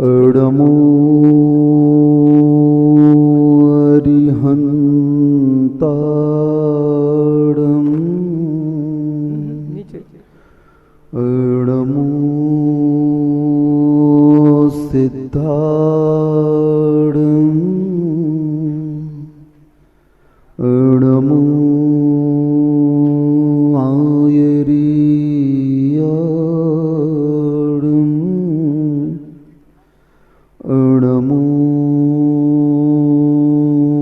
अडमो अरिहंताडम अडमो सिद्धाडम अडमो अणमो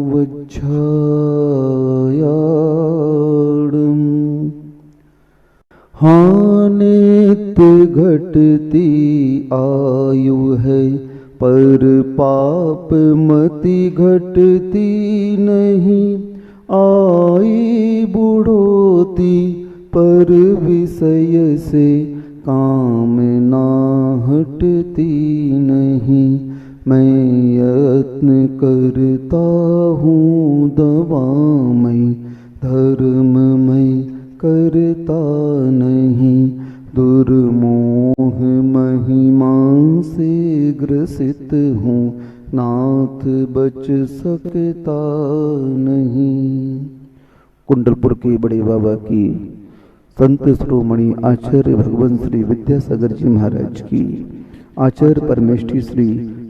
वज्झायाडम हानित्य घटती आयु है पर पाप मति घटती नहीं। आई बुढ़ोती पर विषय से कामना हटती नहीं। मैं यत्न करता हूँ दवामय धर्ममय करता नहीं। दुर्मोह महिमा से ग्रसित हूँ नाथ बच सकता नहीं। कुंडलपुर के बड़े बाबा की संत श्रोमणी आचार्य भगवान श्री विद्यासागर जी महाराज की, आचार्य परमेष्ठी श्री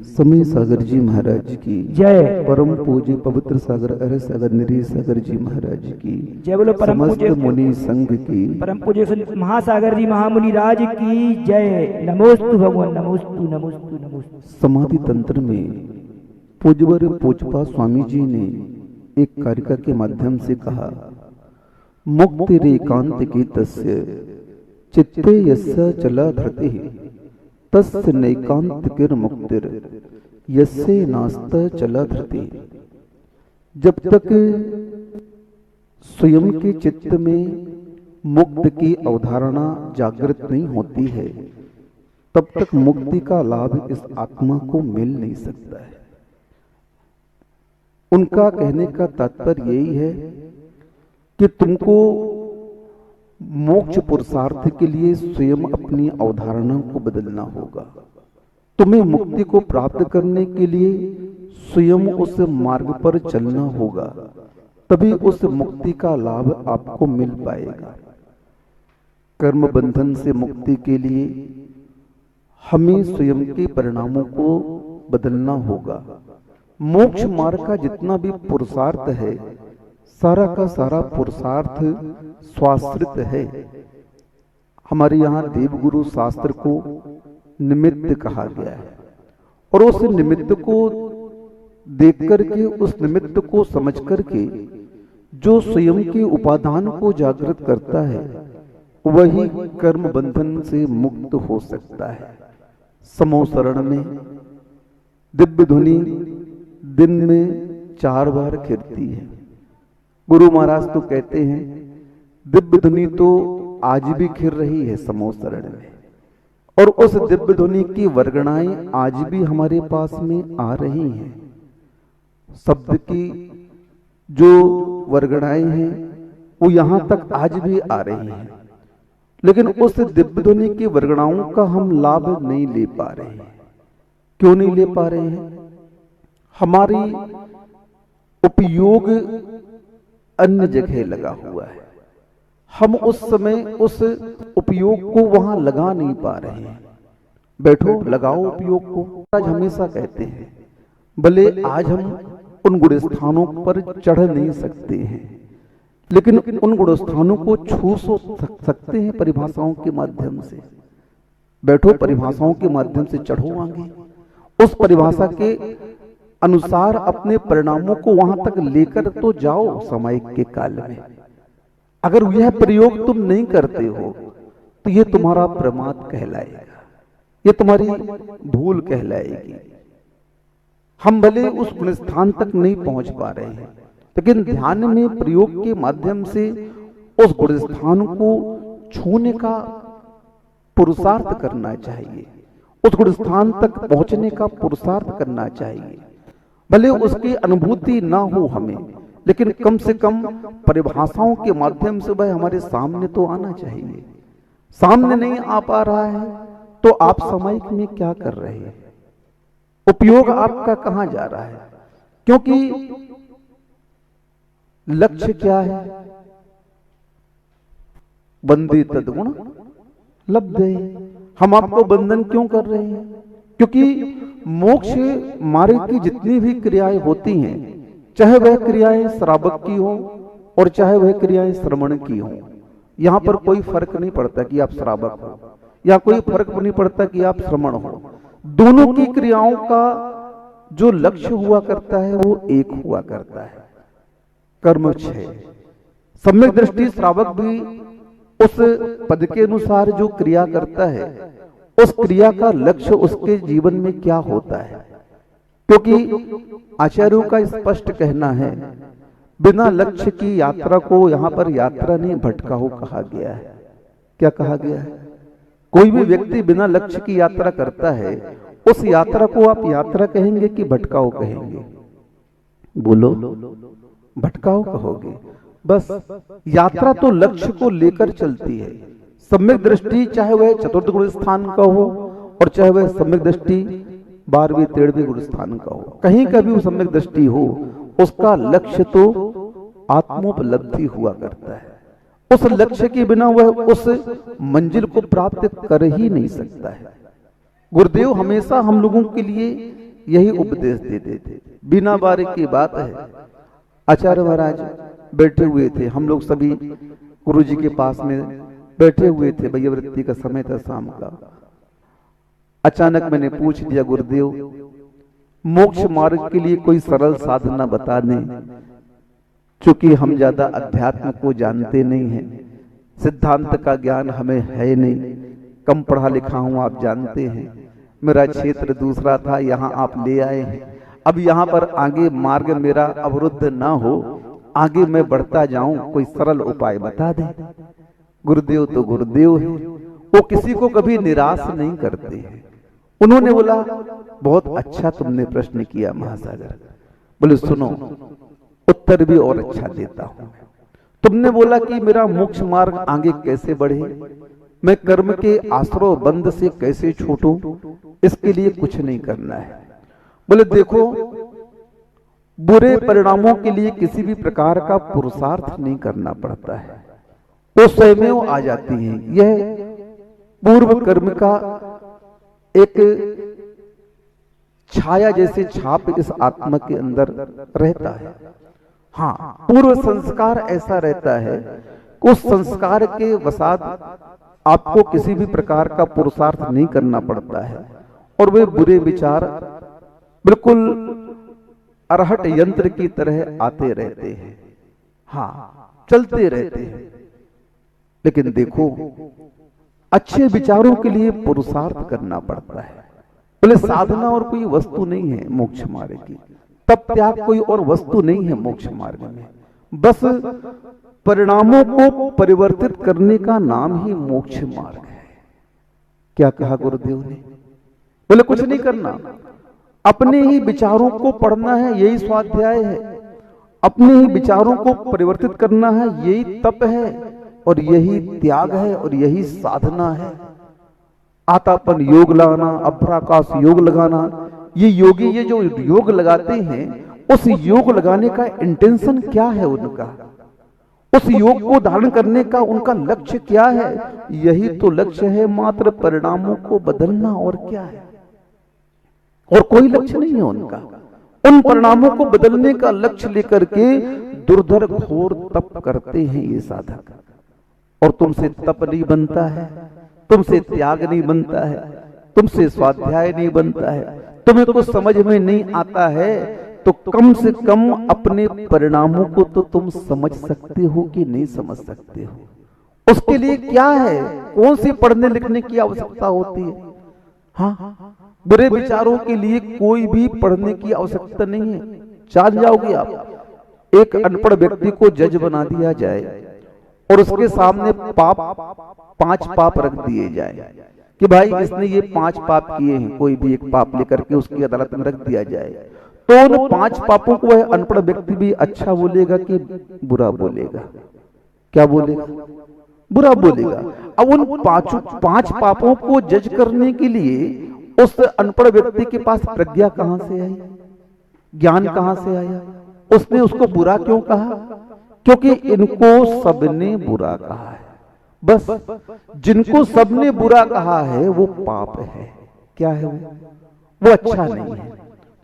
समय सागर जी महाराज की जय। परम पूज्य पवित्र सागर अरह सागर निरी सागर जी महाराज की जय। बोलो परम समस्त पूज्य मुनि संघ की, परम पूज्य महासागर जी महामुनि राज की जय। नमोस्तु भगवान, नमोस्तु नमोस्तु नमोस्तु। समाधि तंत्र में पूज्यवर पूजपा स्वामी जी ने एक कारिका के माध्यम से कहा, मुक्ति रेकांत की तस्य चित्ते यस्य चला धृति तस्य नैकांत किर मुक्तिर यस्य नास्त चला धृति। जब तक स्वयं के चित्त में मुक्त की अवधारणा जागृत नहीं होती है तब तक मुक्ति का लाभ इस आत्मा को मिल नहीं सकता है। उनका कहने का तात्पर्य यही है कि तुमको मोक्ष पुरुषार्थ के लिए स्वयं अपनी अवधारणा को बदलना होगा। तुम्हें मुक्ति को प्राप्त करने के लिए स्वयं उस मार्ग पर चलना होगा, तभी उस मुक्ति का लाभ आपको मिल पाएगा। कर्म बंधन से मुक्ति के लिए हमें स्वयं के परिणामों को बदलना होगा। मोक्ष मार्ग का जितना भी पुरुषार्थ है सारा का सारा पुरुषार्थ स्वाश्रित है। हमारे यहाँ देवगुरु शास्त्र को निमित्त कहा गया है और उस निमित्त को देख करके, उस निमित्त को समझ करके जो स्वयं के उपादान को जागृत करता है वही कर्म बंधन से मुक्त हो सकता है। समोसरण में दिव्य ध्वनि दिन में 4 बार खिरती है। गुरु महाराज तो कहते हैं दिव्य ध्वनि तो आज भी खिर रही है समोसरण में, और उस दिव्य ध्वनि की वर्गणाएं आज भी हमारे पास में आ रही हैं। शब्द की जो वर्गणाएं हैं वो यहां तक आज भी आ रही हैं, लेकिन उस दिव्य ध्वनि की वर्गणाओं का हम लाभ नहीं ले पा रहे हैं। क्यों नहीं ले पा रहे हैं? हमारी उपयोग अन्य जगह लगा हुआ है। हम उस समय उस उपयोग को वहां लगा नहीं पा रहे हैं। बैठो लगाओ उपयोग को, आज हमेशा कहते हैं। भले आज हम उन गुण स्थानों पर चढ़ नहीं सकते हैं, लेकिन उन गुण स्थानों को छू सकते हैं परिभाषाओं के माध्यम से। बैठो परिभाषाओं के माध्यम से चढ़ो आगे, उस परिभाषा के अनुसार अपने परिणामों को वहां तक लेकर तो जाओ सामयिक के काल में। अगर यह प्रयोग तुम नहीं करते हो तो यह तुम्हारा प्रमाद कहलाएगा, यह तुम्हारी भूल कहलाएगी। हम भले उस गुण स्थान तक नहीं पहुंच पा रहे हैं, लेकिन ध्यान में प्रयोग के माध्यम से उस गुण स्थान को छूने का पुरुषार्थ करना चाहिए, उस गुण स्थान तक पहुंचने का पुरुषार्थ करना चाहिए। भले उसकी अनुभूति ना हो हमें, लेकिन कम से कम परिभाषाओं के माध्यम से वह हमारे सामने तो आना चाहिए। सामने नहीं आ पा रहा है तो आप सामयिक में क्या कर रहे हैं? उपयोग आपका कहां जा रहा है? क्योंकि लक्ष्य क्या है? बंदी तद्गुण लब्धे। हम आपको बंधन क्यों कर रहे हैं? क्योंकि मोक्ष मार्ग की जितनी भी क्रियाएं होती हैं, चाहे वह क्रियाएं श्रावक की हो और चाहे वह क्रियाएं श्रवण की हो, यहां पर कोई फर्क नहीं पड़ता कि आप श्रावक हो, या कोई फर्क नहीं पड़ता कि आप श्रवण हो। दोनों की क्रियाओं का जो लक्ष्य हुआ करता है वो एक हुआ करता है, कर्म क्षय। सम्यक दृष्टि श्रावक भी उस पद के अनुसार जो क्रिया करता है, उस क्रिया का लक्ष्य उसके जीवन में क्या होता है। क्योंकि आचार्यों का स्पष्ट कहना है, बिना लक्ष्य की यात्रा को यहां पर यात्रा नहीं भटकाओ कहा गया है। क्या कहा गया है? कोई भी व्यक्ति बिना लक्ष्य की यात्रा करता है, उस यात्रा को आप यात्रा कहेंगे कि भटकाओ कहेंगे? बोलो, भटकाओ कहोगे। बस यात्रा तो लक्ष्य को लेकर चलती है। सम्यक दृष्टि चाहे वह चतुर्थ गुण स्थान का हो और चाहे वह सम्यक दृष्टि 12वें 13वें गुण स्थान का हो, कहीं का भी वो सम्यक दृष्टि हो, उसका लक्ष्य तो आत्मोपलब्धि हुआ करता है। उस लक्ष्य के बिना वह उस मंजिल को प्राप्त कर ही नहीं सकता है। गुरुदेव हमेशा हम लोगों के लिए यही उपदेश देते थे। बिना बारे की बात है, आचार्य महाराज बैठे हुए थे, हम लोग सभी गुरु जी के पास में बैठे हुए थे, वैयावृत्ति का समय था शाम का। अचानक मैंने पूछ लिया, गुरुदेव मोक्ष मार्ग के लिए कोई सरल साधना बता दें। चूंकि हम ज्यादा अध्यात्म को जानते नहीं हैं, सिद्धांत का ज्ञान हमें है नहीं, कम पढ़ा लिखा हूं, आप जानते हैं। मेरा क्षेत्र दूसरा था, यहाँ आप ले आए हैं। अब यहाँ पर आगे मार्ग मेरा अवरुद्ध ना हो, आगे मैं बढ़ता जाऊं, कोई सरल उपाय बता दे। गुरुदेव तो गुरुदेव है, वो किसी को कभी निराश नहीं करते हैं। उन्होंने बोला, बहुत अच्छा तुमने प्रश्न किया महासागर। बोले सुनो, उत्तर भी और अच्छा देता हूं। तुमने बोला कि मेरा मोक्ष मार्ग आगे कैसे बढ़े, मैं कर्म के आश्रय बंध से कैसे छूटूं, इसके लिए कुछ नहीं करना है। बोले देखो, बुरे परिणामों के लिए किसी भी प्रकार का पुरुषार्थ नहीं करना पड़ता है, वो स्वयं आ जाती हैं। यह पूर्व कर्म का एक छाया जैसे छाप इस आत्मा के अंदर रहता है। हाँ, पूर्व संस्कार ऐसा रहता है कि उस संस्कार के वसात आपको किसी भी प्रकार का पुरुषार्थ नहीं करना पड़ता है, और वे बुरे विचार बिल्कुल अरहट यंत्र की तरह आते रहते हैं। हाँ, चलते रहते हैं। लेकिन देखो, अच्छे विचारों के लिए पुरुषार्थ करना पड़ता है। बोले साधना और कोई वस्तु नहीं है मोक्ष मार्ग की, तप त्याग कोई और वस्तु नहीं है मोक्ष मार्ग में। बस परिणामों को परिवर्तित करने का नाम ही मोक्ष मार्ग है। क्या कहा गुरुदेव ने? बोले कुछ नहीं करना, अपने ही विचारों को पढ़ना है, यही स्वाध्याय है। अपने ही विचारों को परिवर्तित करना है, यही तप है और यही त्याग है और यही साधना है। आतापन योग लगाना, अभ्राकाश योग लगाना, ये योगी ये जो योग लगाते हैं, उस योग लगाने का इंटेंशन क्या है उनका? उस योग को धारण करने का उनका लक्ष्य क्या है? यही तो लक्ष्य है, मात्र परिणामों को बदलना, और क्या है? और कोई लक्ष्य नहीं है उनका। उन परिणामों को बदलने का लक्ष्य लेकर के दुर्धर घोर तप करते हैं ये साधक। और तुमसे तप नहीं बनता है, तुमसे त्याग नहीं बनता है, तुमसे स्वाध्याय नहीं बनता है, तुम्हें कुछ समझ में नहीं आता है, तो कम से कम अपने परिणामों को तो तुम समझ सकते हो कि नहीं समझ सकते हो? उसके लिए क्या है, कौन सी पढ़ने लिखने की आवश्यकता होती है? हाँ, बुरे विचारों के लिए कोई भी पढ़ने की आवश्यकता नहीं है। जान जाओगे आप। एक अनपढ़ व्यक्ति को जज बना दिया जाए और उसके सामने पांच पाप रख दिए जाए कि भाई इसने ये 5 पाप किए हैं, कोई भी एक पाप लेकर के उसकी अदालत में रख दिया जाए, तो उन 5 पापों को वह अनपढ़ व्यक्ति भी अच्छा बोलेगा कि बुरा बोलेगा? क्या बोलेगा? बुरा बोलेगा। अब उन 5 पापों को जज करने के लिए उस अनपढ़ व्यक्ति के पास प्रज्ञा कहां से आई, ज्ञान कहां से आया? उसने उसको बुरा क्यों कहा? क्योंकि इनको सबने बुरा कहा है। बस जिनको सबने बुरा कहा है वो पाप है। क्या है वो अच्छा नहीं है।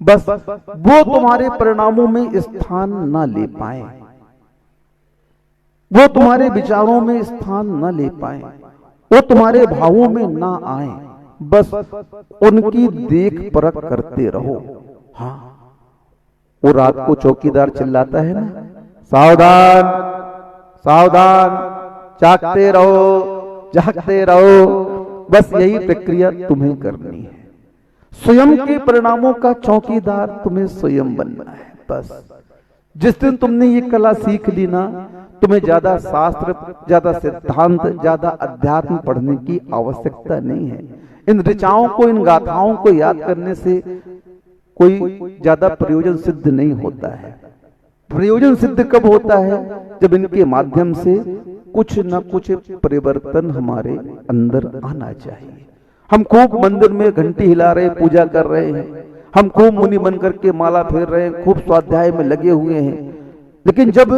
बस वो तुम्हारे परिणामों में स्थान ना ले पाए, वो तुम्हारे विचारों में स्थान न ले पाए, वो तुम्हारे भावों में ना आए। बस उनकी देख परख करते रहो। हाँ, वो रात को चौकीदार चिल्लाता है ना, सावधान सावधान, जागते रहो जागते रहो। बस यही प्रक्रिया तुम्हें करनी है। स्वयं के परिणामों का चौकीदार तुम्हें स्वयं बनना है। बस जिस दिन तुमने ये कला सीख ली ना, तुम्हें ज्यादा शास्त्र, ज्यादा सिद्धांत, ज्यादा अध्यात्म पढ़ने की आवश्यकता नहीं है। इन ऋचाओं को, इन गाथाओं को याद करने से कोई ज्यादा प्रयोजन सिद्ध नहीं होता है। प्रयोजन सिद्ध कब होता है? जब इनके माध्यम से कुछ न कुछ परिवर्तन हमारे अंदर आना चाहिए। हम खूब मंदिर में घंटी हिला रहे, पूजा कर रहे हैं, हम खूब मुनि बन करके माला फेर रहे हैं, खूब स्वाध्याय में लगे हुए हैं, लेकिन जब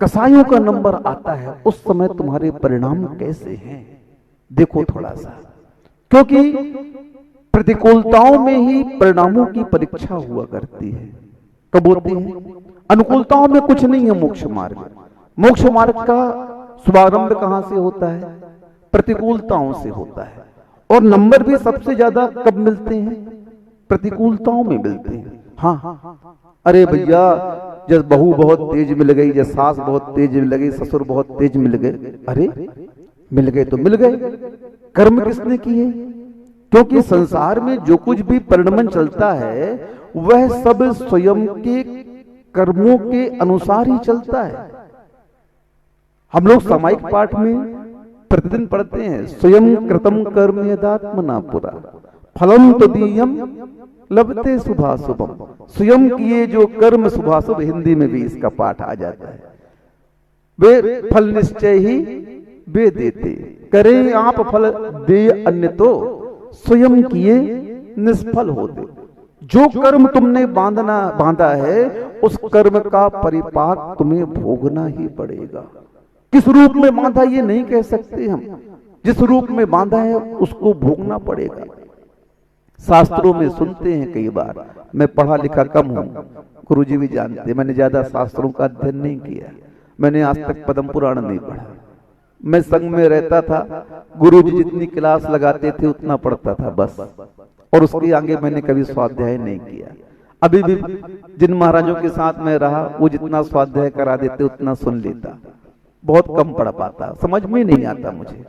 कसाईयों का नंबर आता है उस समय तुम्हारे परिणाम कैसे हैं देखो थोड़ा सा। क्योंकि प्रतिकूलताओं में ही परिणामों की परीक्षा हुआ करती है। कब होती है? अनुकूलताओं में कुछ नहीं है। मोक्ष मार्ग, मोक्ष मार्ग का शुभारंभ कहां से होता है? प्रतिकूलताओं से होता है। और नंबर भी सबसे ज्यादा कब मिलते हैं? प्रतिकूलताओं में मिलते हैं। हाँ, अरे भैया, जब बहू बहुत तेज मिल गई, जब सास बहुत तेज मिल गई, ससुर बहुत तेज मिल गए, अरे मिल गए तो मिल गए। कर्म किसने किए? क्योंकि संसार में जो कुछ भी परिणमन चलता है वह सब स्वयं के कर्मों के अनुसार ही चलता है। हम लोग सामायिक पाठ में प्रतिदिन पढ़ते हैं, स्वयं कृतम कर्म यदात्मना पुरा फलम तदीयम लभते शुभाशुभम। स्वयं किए जो कर्म शुभाशुभ, हिंदी में भी इसका पाठ आ जाता है। वे फल निश्चय ही वे देते, करें आप फल दे अन्य तो स्वयं किए निष्फल होते। जो कर्म तुमने बांधा है उस कर्म का परिपाक तुम्हें भोगना ही पड़ेगा। किस रूप में बांधा ये नहीं कह सकते हम, जिस रूप में बांधा है उसको भोगना पड़ेगा। शास्त्रों में सुनते हैं कई बार, मैं पढ़ा लिखा कम हूं, गुरुजी भी जानते, मैंने ज्यादा शास्त्रों का अध्ययन नहीं किया, मैंने आज तक पद्म पुराण नहीं पढ़ा। मैं संघ में रहता था, गुरुजी जितनी क्लास लगाते थे उतना पढ़ता था बस, और उसके आगे मैंने कभी स्वाध्याय नहीं किया। अभी भी जिन महाराजों के साथ मैं रहा वो जितना स्वाध्याय करा देते उतना सुन लेता, बहुत कम पढ़ पाता, समझ में नहीं आता मुझे।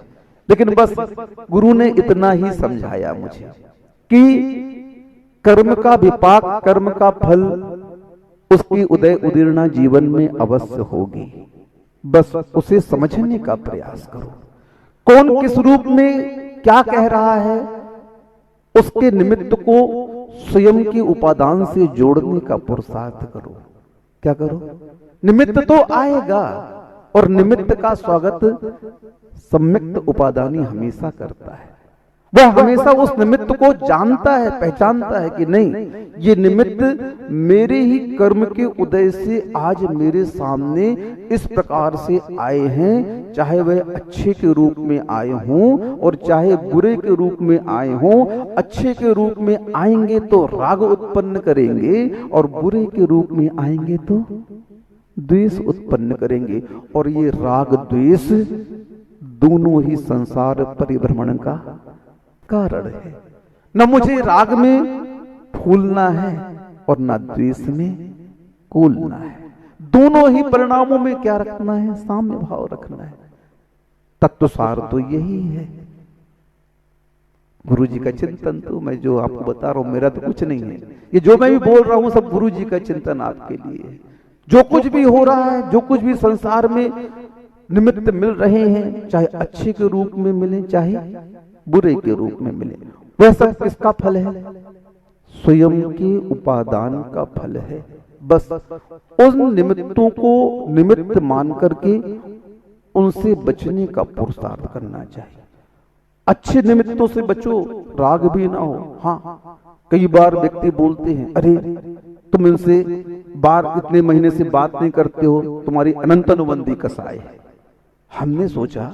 लेकिन बस गुरु ने इतना ही समझाया मुझे कि कर्म का विपाक, कर्म का फल, उसकी उदय उदीर्णा जीवन में अवश्य होगी। बस उसे समझने का प्रयास करो। कौन किस रूप में क्या कह रहा है, उसके निमित्त को स्वयं के उपादान से जोड़ने का पुरुषार्थ करो। क्या करो? निमित्त तो आएगा, और निमित्त का स्वागत सम्यक्त उपादानी हमेशा करता है। वह हमेशा उस निमित्त को जानता है, पहचानता है कि नहीं, ये निमित्त मेरे ही कर्म के उदय से आज मेरे सामने इस प्रकार से आए हैं, चाहे वह अच्छे के रूप में आए हों और चाहे बुरे के रूप में आए हों। अच्छे के रूप में आएंगे तो राग उत्पन्न करेंगे, और बुरे के रूप में आएंगे तो द्वेष उत्पन्न करेंगे। और ये राग द्वेष दोनों ही संसार परिभ्रमण का कारण है। न मुझे राग में फूलना है और न द्वेष में कूलना है। दोनों ही परिणामों में क्या रखना है? साम्य भाव रखना है। तत्वसार तो यही है। गुरु जी का चिंतन तो मैं जो आपको बता रहा हूं, मेरा तो कुछ नहीं है। ये जो मैं भी बोल रहा हूं सब गुरु जी का चिंतन आपके लिए है। जो कुछ भी हो रहा है, जो कुछ भी संसार में निमित्त मिल रहे हैं, चाहे अच्छे के रूप में मिले चाहे बुरे के रूप में मिले, वह सब किसका फल है? स्वयं के उपादान का फल है। बस उन निमित्तों को निमित्त मान करके उनसे बचने का पुरुषार्थ करना चाहिए। अच्छे निमित्तों से बचो, राग भी ना हो। हाँ, कई बार व्यक्ति बोलते हैं, अरे तुम इनसे इतने महीने से बात नहीं करते हो, तुम्हारी अनंत अनुबंधी कसाय है। हमने सोचा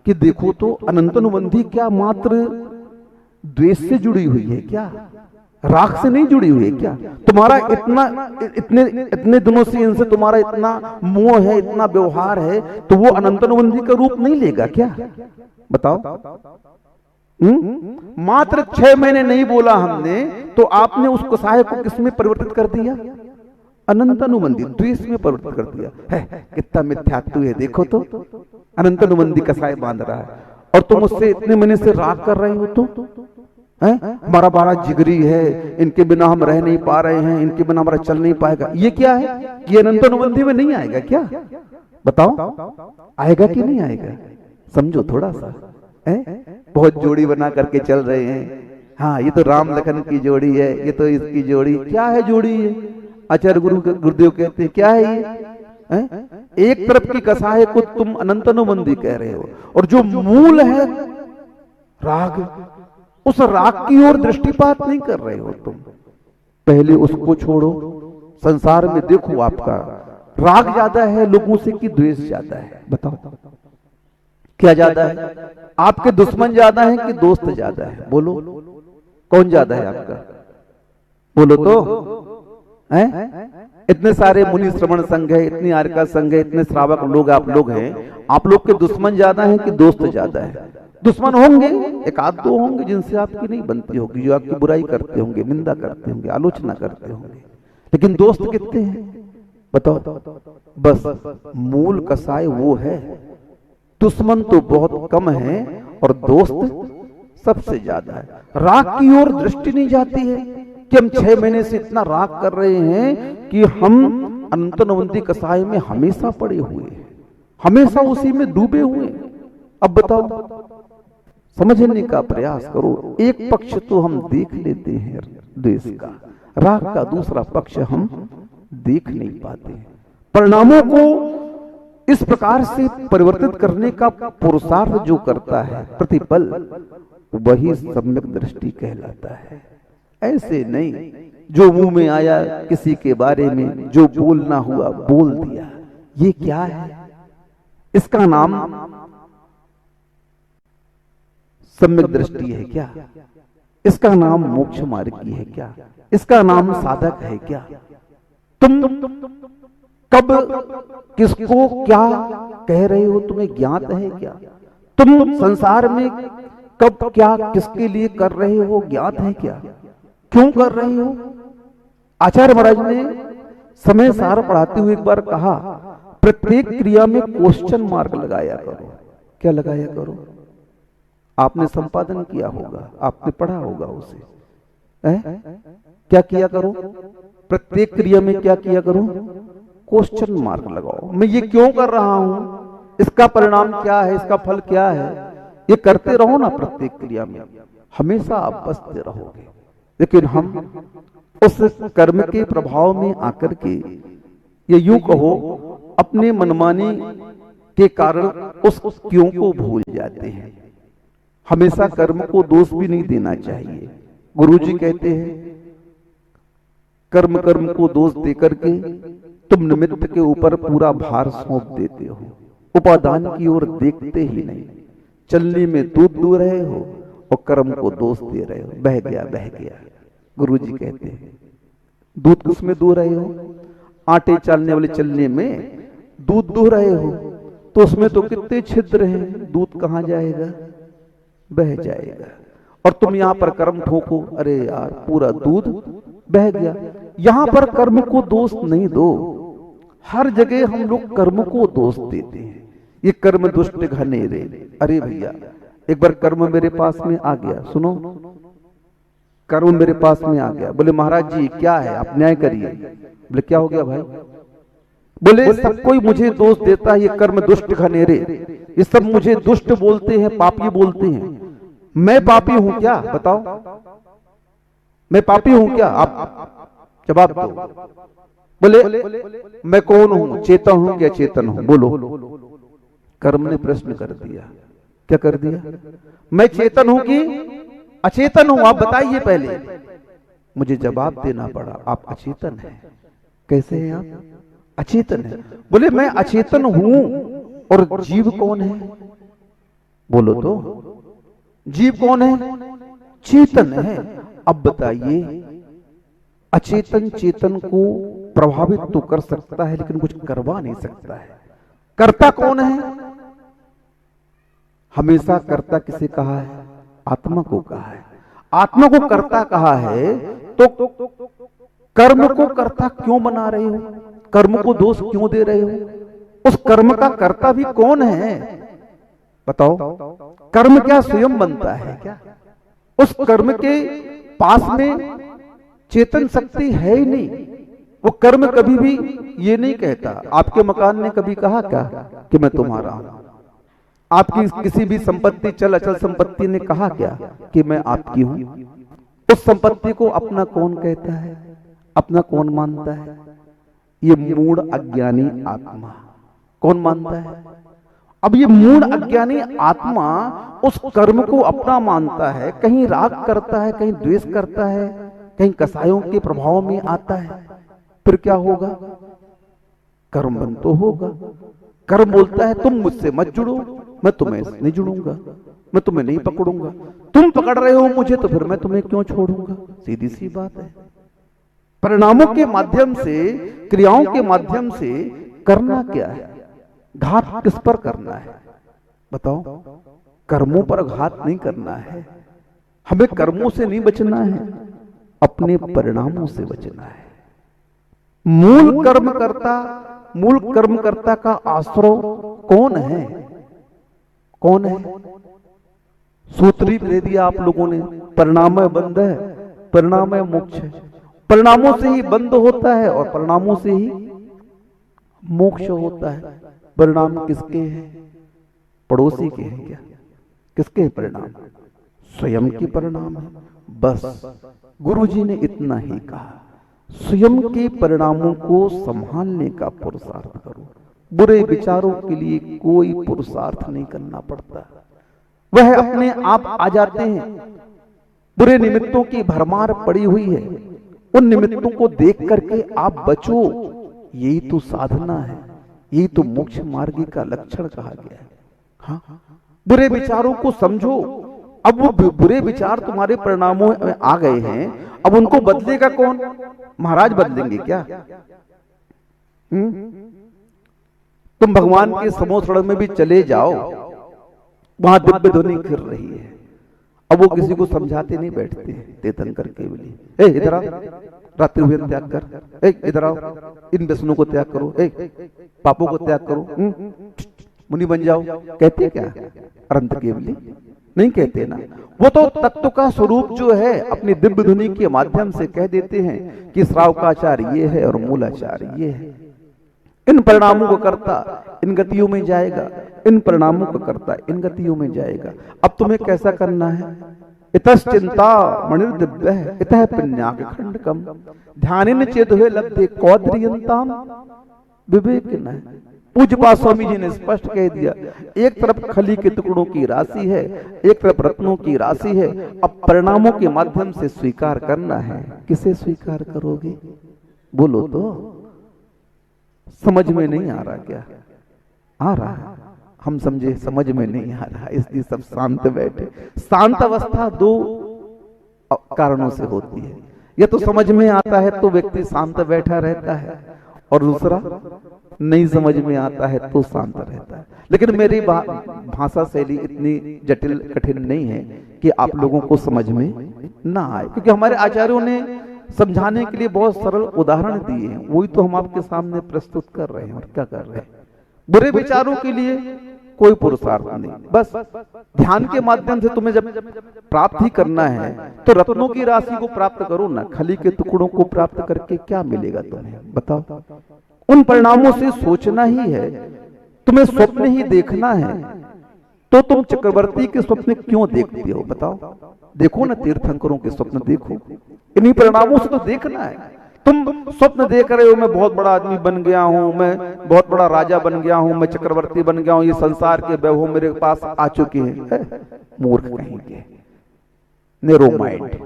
कि देखो तो अनंत अनुबंधी क्या मात्र द्वेष से जुड़ी हुई है क्या, राग से नहीं जुड़ी हुई है क्या? तुम्हारा इतने दिनों से इनसे तुम्हारा इतना मोह है, इतना व्यवहार है, तो वो अनंत अनुबंधी का रूप नहीं लेगा क्या? बताओ। मात्र 6 महीने नहीं बोला हमने, तो आपने उस कसाय को किसमें परिवर्तित कर दिया? अनंत अनुबंधी द्वेष में परिवर्तित कर दिया है। कितना मिथ्यात्व है, देखो तो। अनंत अनुबंधी कसाय बांध रहा है और तुम उससे इतने महीने से राग कर रहे हो। तो हमारा बड़ा जिगरी है, इनके बिना हम रह नहीं पा रहे हैं, इनके बिना हमारा चल नहीं पाएगा। ये क्या है? ये अनंत अनुबंधी में नहीं आएगा क्या? बताओ, आएगा कि नहीं आएगा? समझो थोड़ा सा। बहुत जोड़ी बना करके चल रहे हैं। हाँ, ये तो राम लखन की जोड़ी है, ये तो इसकी जोड़ी। क्या है जोड़ी? ये आचार्य गुरुदेव कहते हैं क्या है ये? एक तरफ की कसाय को तुम अनंत अनुबंधी कह रहे हो, और जो मूल है राग, उस राग की ओर दृष्टिपात नहीं कर रहे हो तुम। पहले उसको छोड़ो। संसार में देखो, आपका राग ज्यादा है लोगों से कि द्वेष ज्यादा है? बताओ, क्या ज्यादा है? आपके दुश्मन ज्यादा है कि दोस्त ज्यादा है? बोलो, कौन ज्यादा है आपका? बोलो तो। इतने सारे मुनि श्रवण संघ है, इतनी आर्का संघ है, इतने श्रावक लोग आप लोग हैं, आप लोग के दुश्मन ज्यादा हैं कि दोस्त ज्यादा है? दुश्मन होंगे, एक आध दो होंगे जिनसे आपकी नहीं बनती होगी, जो आपकी बुराई करते होंगे, निंदा करते होंगे, आलोचना करते होंगे, लेकिन दोस्त कितने हैं? बताओ। बस मूल कसाय वो है। दुश्मन तो बहुत कम है और दोस्त सबसे ज्यादा है। राग की ओर दृष्टि नहीं जाती है कि हम 6 महीने से इतना राग कर रहे हैं कि हम अनंत अनुबंधी कसाय में हमेशा पड़े हुए हैं, हमेशा उसी में डूबे हुए। अब बताओ, समझने का प्रयास करो। एक पक्ष तो हम देख लेते हैं द्वेष का, राग का दूसरा पक्ष हम देख नहीं पाते। परिणामों को इस प्रकार से परिवर्तित करने का पुरुषार्थ जो करता है प्रतिपल, वही सम्यक दृष्टि कहलाता है। ऐसे नहीं जो मुंह में आया किसी के बारे में जो बोलना हुआ बोल दिया। ये क्या है? इसका नाम सम्यक दृष्टि है क्या? इसका नाम मोक्ष मार्गी है क्या? इसका नाम साधक है क्या? तुम कब किसको क्या कह रहे हो तुम्हें ज्ञात है क्या? तुम संसार में कब क्या किसके लिए कर रहे हो ज्ञात है क्या? क्यों कर रहे हो? आचार्य महाराज ने समय सार पढ़ाते हुए एक बार कहा, प्रत्येक क्रिया में क्वेश्चन मार्क लगाया करो। क्या लगाया करो? आपने संपादन किया होगा, आपने पढ़ा होगा उसे। क्या किया करो? प्रत्येक क्रिया में क्या किया करो? क्वेश्चन मार्क लगाओ। मैं ये क्यों कर रहा हूं, इसका परिणाम क्या है, इसका फल क्या है, ये करते रहो ना। प्रत्येक क्रिया में हमेशा आप बसते रहोगे, लेकिन हम उस कर्म के प्रभाव में आकर के, ये यूं कहो, अपने मनमानी के कारण उस क्यों को भूल जाते हैं। हमेशा कर्म को दोष भी नहीं देना चाहिए। गुरुजी कहते हैं, कर्म कर्म को दोष देकर के तुम निमित्त के ऊपर पूरा भार सौंप देते हो, उपादान की ओर देखते ही नहीं। चलने में दूध दू रहे हो और कर्म को दोष दे रहे हो, बह गया बह गया। गुरुजी कहते हैं, दूध किसमें दू रहे हो? आटे चालने वाले चलने में दूध दू रहे हो, तो उसमें तो कितने छिद्र हैं, दूध कहां जाएगा? बह जाएगा। और तुम यहां पर कर्म ठोको, अरे यार पूरा दूध बह गया। यहां पर कर्म को दोष नहीं दो। हर जगह हम लोग कर्म को दोष देते हैं। ये कर्म दुष्ट घनेरे। अरे भैया, एक बार कर्म मेरे पास में आ गया, सुनो, कर्म मेरे पास में आ गया। बोले महाराज जी क्या है, आप न्याय करिए। बोले क्या हो गया भाई? बोले सब कोई मुझे दोष देता है, ये कर्म दुष्ट घनेरे, ये सब मुझे दुष्ट बोलते हैं, पापी बोलते हैं। मैं पापी हूं क्या? बताओ, मैं पापी हूं क्या? आप जवाब दो। बोले मैं कौन हूं, चेतन हूं या चेतन हूं? बोलो। कर्म ने प्रश्न कर दिया। क्या कर दिया? मैं चेतन हूं कि अचेतन हूं? आप बताइए पहले। मुझे जवाब देना पड़ा, आप अचेतन हैं। कैसे हैं आप? अचेतन है। बोले मैं अचेतन हूं, और जीव कौन है? बोलो तो, जीव कौन है? चेतन है। अब बताइए, अचेतन चेतन को प्रभावित तो कर सकता है लेकिन कुछ करवा नहीं सकता है। कर्ता कौन है? हमेशा कर्ता किसे कहा है? आत्मा को कहा है। आत्मा को कर्ता कहा है, तो कर्म को कर्ता क्यों बना रहे हो? कर्म को दोष क्यों दे रहे हो? उस कर्म का कर्ता भी कौन है? बताओ। कर्म क्या स्वयं बनता है क्या? उस कर्म के पास में चेतन शक्ति है ही नहीं। वो कर्म कभी भी ये नहीं कहता। आपके मकान ने कभी कहा क्या कि मैं तुम्हारा हूं? आपकी किसी भी संपत्ति, चल अचल संपत्ति ने कहा क्या कि मैं आपकी हूं? उस संपत्ति को अपना कौन कहता है? अपना कौन मानता है? ये मूढ़ अज्ञानी आत्मा। कौन मानता है? अब ये मूढ़ अज्ञानी आत्मा उस कर्म को अपना मानता है। कहीं राग करता है, कहीं द्वेष करता है, कहीं कसायों के प्रभाव में आता है। फिर क्या होगा? कर्म बन तो होगा। कर्म बोलता है तुम मुझसे मत जुड़ो, मैं तुम्हें नहीं जुड़ूंगा, मैं तुम्हें नहीं पकड़ूंगा। तुम पकड़ रहे हो मुझे, तो फिर मैं तुम्हें क्यों छोड़ूंगा? सीधी सी बात है। परिणामों के माध्यम से, क्रियाओं के माध्यम से करना क्या है? घात किस पर करना है? बताओ। कर्मों पर घात नहीं करना है। हमें कर्मों से नहीं बचना है, अपने परिणामों से बचना है। मूल कर्मकर्ता का आश्रय कौन है? कौन है? सूत्री दे दिया आप लोगों ने, परिणाम बंध है, परिणाम मोक्ष है। परिणामों से ही बंध होता है और परिणामों से ही मोक्ष होता है। परिणाम किसके हैं? पड़ोसी के हैं क्या? किसके हैं परिणाम? स्वयं के परिणाम है। बस गुरुजी ने इतना ही कहा, स्वयं के परिणामों को संभालने का पुरुषार्थ करो। बुरे विचारों के लिए कोई पुरुषार्थ नहीं करना पड़ता, वह अपने आप आ जाते हैं। बुरे निमित्तों की भरमार पड़ी हुई है, उन निमित्तों को देख करके आप बचो। यही तो साधना है, यही तो मोक्ष मार्ग का लक्षण कहा गया है। हाँ, बुरे विचारों को समझो। अब वो बुरे विचार तुम्हारे परिणामों में आ गए हैं, अब उनको बदलेगा कौन? महाराज बदलेंगे क्या? तुम भगवान के समोसड़ में भी चले जाओ, वहां दिव्य ध्वनि फिर रही है। अब वो किसी को समझाते नहीं बैठते, तेतन करके बोली, ए इधर आओ, रात्रि भोजन त्याग कर, ए इधर आओ, इन व्यसनों को त्याग करो, ए पापों को त्याग करो, मुनि बन जाओ। कहते क्या? अनंत केवली नहीं कहते ना। वो तो तत्व का स्वरूप जो है अपनी दिव्य ध्वनि के माध्यम से कह देते हैं कि श्रावकाचार ये है और मूलाचार ये है। इन परिणामों को करता इन गतियों में जाएगा, इन परिणामों को करता इन गतियों में जाएगा। अब तुम्हें कैसा करना है? इतश्चिंता मणिर्दिव्य है, इतः पुण्याक खंडकम ध्यानेन चेदुहे लब्धे कौद्रियंताम विवेकिनः। पूज्यपा स्वामी जी ने स्पष्ट कह दिया, एक तरफ खली के टुकड़ों की राशि है, एक तरफ रत्नों की राशि है। अब परिणामों के माध्यम से स्वीकार करना है। किसे स्वीकार करोगे? बोलो तो। समझ में नहीं आ रहा क्या? आ रहा है, हम समझे समझ में नहीं आ रहा, इसलिए सब शांत बैठे। शांत अवस्था दो कारणों से होती है। या तो समझ में आता है तो व्यक्ति शांत बैठा रहता है, और दूसरा नहीं समझ में आता है तो शांत रहता है। लेकिन मेरी भाषा शैली इतनी जटिल कठिन नहीं है कि आप लोगों को समझ में ना आए, क्योंकि हमारे आचार्यों ने समझाने के लिए बहुत सरल उदाहरण दिए हैं, वही तो हम आपके सामने प्रस्तुत कर रहे हैं। और क्या कर रहे हैं? बुरे विचारों के लिए कोई पुरुषार्थ नहीं, बस ध्यान के माध्यम से तुम्हें जब प्राप्त ही करना है तो रत्नों की राशि को प्राप्त करो ना। खली के टुकड़ों को प्राप्त करके क्या मिलेगा तुम्हें? बताओ। उन परिणामों से सोचना ही है, तुम्हें स्वप्न ही देखना है। तो तुम चक्रवर्ती के स्वप्न क्यों देखते हो? बताओ। देखो ना, तीर्थंकरों के स्वप्न देखो। इन्हीं परिणामों से तो देखना है तुम स्वप्न देख रहे हो मैं बहुत बड़ा आदमी बन गया हूं, मैं बहुत बड़ा राजा बन गया हूं, मैं चक्रवर्ती बन गया हूं, ये संसार के वैभव मेरे पास आ चुके हैं। मूर्ख कहेंगे, नेरो माइंड,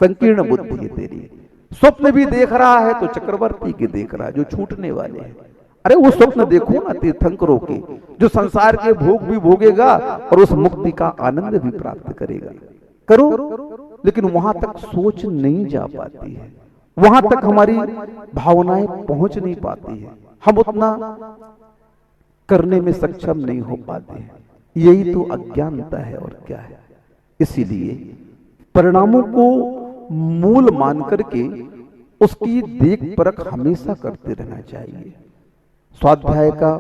संकीर्ण बुद्धि है तेरी। स्वप्न भी देख रहा है तो चक्रवर्ती के देख रहा है जो छूटने वाले हैं। अरे वो स्वप्न देखो ना तीर्थंकरों के, जो संसार के भोग भी भोगेगा और उस मुक्ति का आनंद भी प्राप्त करेगा। करो, लेकिन वहां तक सोच नहीं जा पाती है, वहां तक हमारी भावनाएं पहुंच नहीं पाती है, हम उतना करने में सक्षम नहीं हो पाते हैं। यही तो अज्ञानता है और क्या है। इसीलिए परिणामों को मूल मान करके उसकी देख परख हमेशा करते रहना चाहिए। स्वाध्याय का,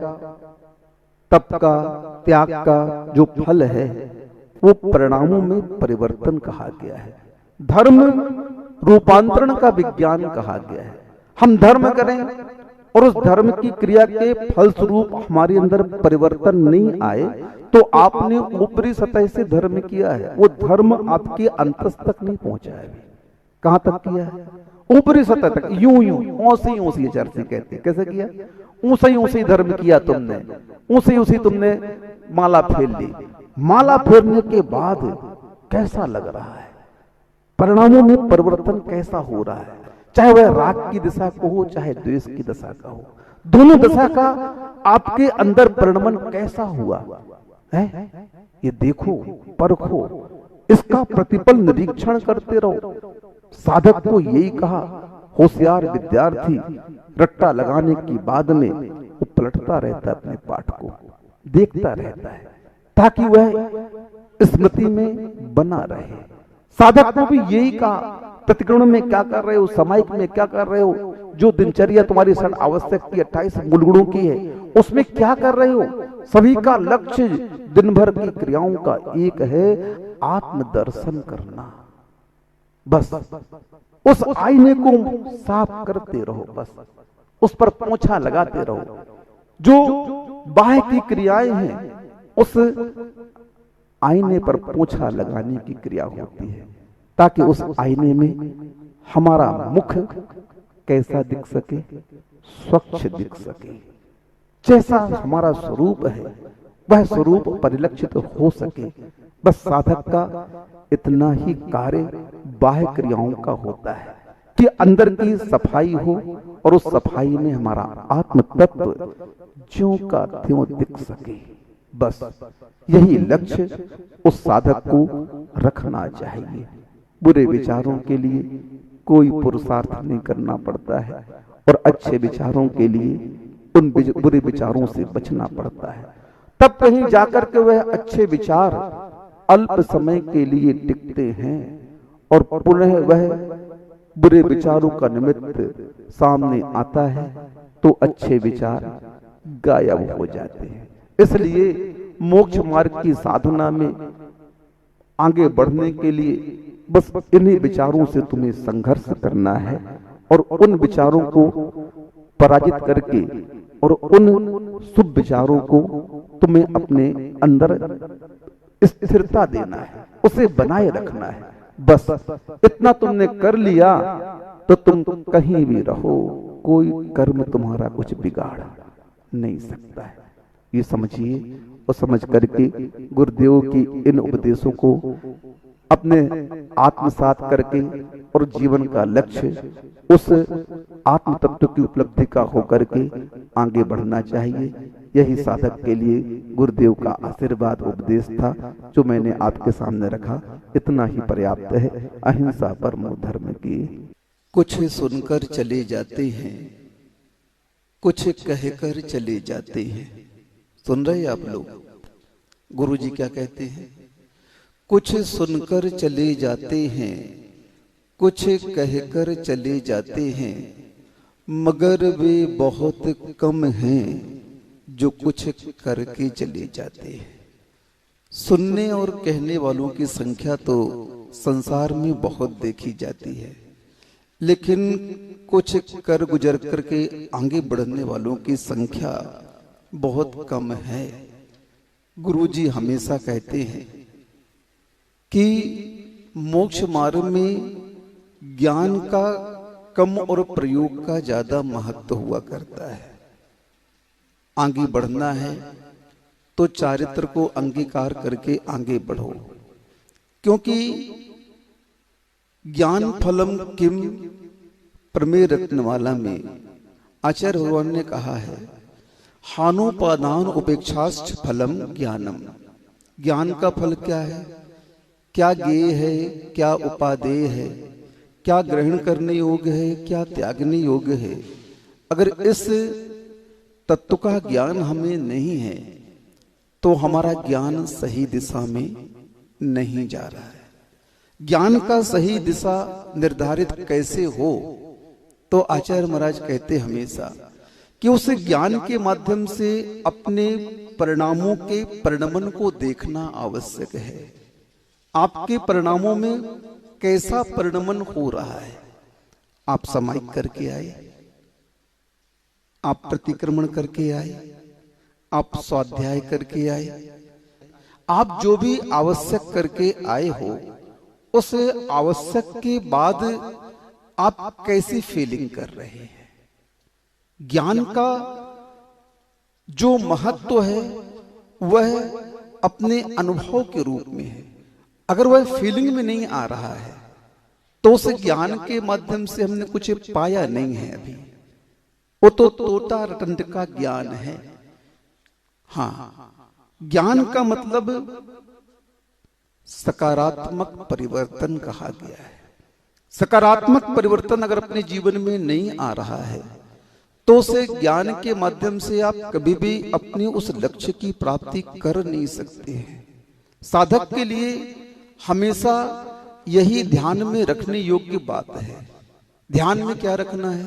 तप का, त्याग का जो फल है वो परिणामों में परिवर्तन कहा गया है। धर्म रूपांतरण का विज्ञान कहा गया है। हम धर्म करें और उस धर्म की क्रिया के फलस्वरूप हमारे अंदर परिवर्तन नहीं आए तो आपने ऊपरी सतह से धर्म किया है, वो धर्म आपके अंतस तक नहीं पहुंचा है। कहां तक किया है? ऊपरी सतह तक, यूं यूं ओसी ओसी चर्चा कहते हैं। कैसे किया? ऊंसे ऊंसे धर्म किया तुमने, ऊंसे ऊंसे तुमने माला फेर ली। माला फेरने के बाद कैसा लग रहा है, परिणामों में परिवर्तन कैसा हो रहा है, चाहे वह राग की दिशा को हो चाहे द्वेष की दिशा का हो, दोनों दिशा का आपके अंदर परिणमन कैसा हुआ है, ये देखो, परखो, इसका प्रतिपल निरीक्षण करते रहो। साधक को यही कहा, होशियार विद्यार्थी रट्टा लगाने की बाद में वो पलटता रहता है, अपने पाठ को देखता रहता है ताकि वह स्मृति में बना रहे। साधक को भी यही कहा, प्रतिक्रमण में क्या कर रहे हो, सामायिक में क्या कर रहे हो, जो दिनचर्या तुम्हारी षड आवश्यक की 28 मूल गुणों की है उसमें क्या कर रहे हो। सभी का लक्ष्य दिन भर की क्रियाओं का एक है, आत्मदर्शन करना। बस उस आईने को साफ करते रहो, बस उस पर पोंछा लगाते रहो। जो बाह्य की क्रियाएं हैं उस आईने पर पोंछा लगाने की क्रिया होती है ताकि उस आईने में हमारा मुख कैसा दिख सके, स्वच्छ दिख सके। जैसा हमारा स्वरूप है वह स्वरूप परिलक्षित हो सके। बस साधक का इतना ही कार्य बाह्य क्रियाओं का होता है कि अंदर की सफाई हो और उस सफाई में हमारा आत्म तत्व ज्यों का त्यों दिख सके। बस यही लक्ष्य उस साधक को रखना चाहिए। बुरे विचारों के लिए कोई पुरुषार्थ नहीं करना पड़ता है और अच्छे विचारों के लिए उन बुरे विचारों से बचना पड़ता है। तब कहीं जाकर के वह अच्छे विचार अल्प समय के लिए टिकते हैं और पुनः वह बुरे विचारों का निमित्त सामने आता है तो अच्छे विचार गायब हो जाते हैं। इसलिए मोक्ष मार्ग की साधना में आगे बढ़ने के लिए बस इन्हीं विचारों से तुम्हें संघर्ष करना है और उन विचारों को पराजित करके और उन शुभ विचारों को तुम्हें अपने अंदर स्थिरता देना है, उसे बनाए रखना है। बस इतना तुमने कर लिया तो तुम कहीं भी रहो, कोई कर्म तुम्हारा कुछ बिगाड़ नहीं सकता है। ये समझिए और समझ करके गुरुदेव की इन उपदेशों को अपने आत्मसात करके और जीवन का लक्ष्य उस आत्म तत्व की उपलब्धि का होकर के आगे बढ़ना चाहिए। यही साधक के लिए गुरुदेव का आशीर्वाद उपदेश था जो मैंने आपके सामने रखा। इतना ही पर्याप्त है। अहिंसा परमो धर्म की। कुछ सुनकर चले जाते हैं, कुछ कहकर चले जाते हैं। सुन रहे आप लोग? गुरुजी क्या कहते हैं? कुछ सुनकर चले जाते हैं, कुछ कहकर चले जाते हैं, मगर वे बहुत कम हैं जो कुछ करके चले जाते हैं। सुनने और कहने वालों की संख्या तो संसार में बहुत देखी जाती है, लेकिन कुछ कर गुजर करके आगे बढ़ने वालों की संख्या बहुत कम है। गुरुजी हमेशा कहते हैं कि मोक्ष मार्ग में ज्ञान का कम और प्रयोग का ज्यादा महत्व हुआ करता है। आगे बढ़ना है तो चारित्र को अंगीकार करके आगे बढ़ो, क्योंकि ज्ञान फलम किम प्रमेय रत्नमाला में आचार्य भगवान ने कहा है, हानोपादान उपेक्षाश्च फलम ज्ञानम। ज्ञान का फल क्या है, क्या ज्ञेय है, क्या उपादेय है, क्या ग्रहण करने योग्य है, क्या त्यागने योग्य है। अगर इस तत्व का ज्ञान हमें नहीं है तो हमारा ज्ञान सही दिशा में नहीं जा रहा है। ज्ञान का सही दिशा निर्धारित कैसे हो, तो आचार्य महाराज कहते हमेशा कि उस ज्ञान के माध्यम से अपने परिणामों के परिणमन को देखना आवश्यक है। आपके परिणामों में कैसा परिणमन हो रहा है। आप समाहिक करके आए, आप प्रतिक्रमण करके आए, आप स्वाध्याय करके आए, आप जो भी आवश्यक करके आए हो, उस आवश्यक के बाद आप कैसी फीलिंग कर रहे हैं। ज्ञान का जो महत्व है वह अपने अनुभव के रूप में है। अगर वह फीलिंग में नहीं आ रहा है तो उस ज्ञान के माध्यम से हमने कुछ पाया नहीं है। अभी वो तो तोता रटंट का ज्ञान है। हाँ, ज्ञान का मतलब सकारात्मक परिवर्तन कहा गया है। सकारात्मक परिवर्तन अगर अपने जीवन में नहीं आ रहा है तो उसे ज्ञान के माध्यम से आप कभी भी अपने उस लक्ष्य की प्राप्ति कर नहीं सकते हैं। साधक के लिए हमेशा यही ध्यान में रखने योग्य बात है। ध्यान में क्या रखना है,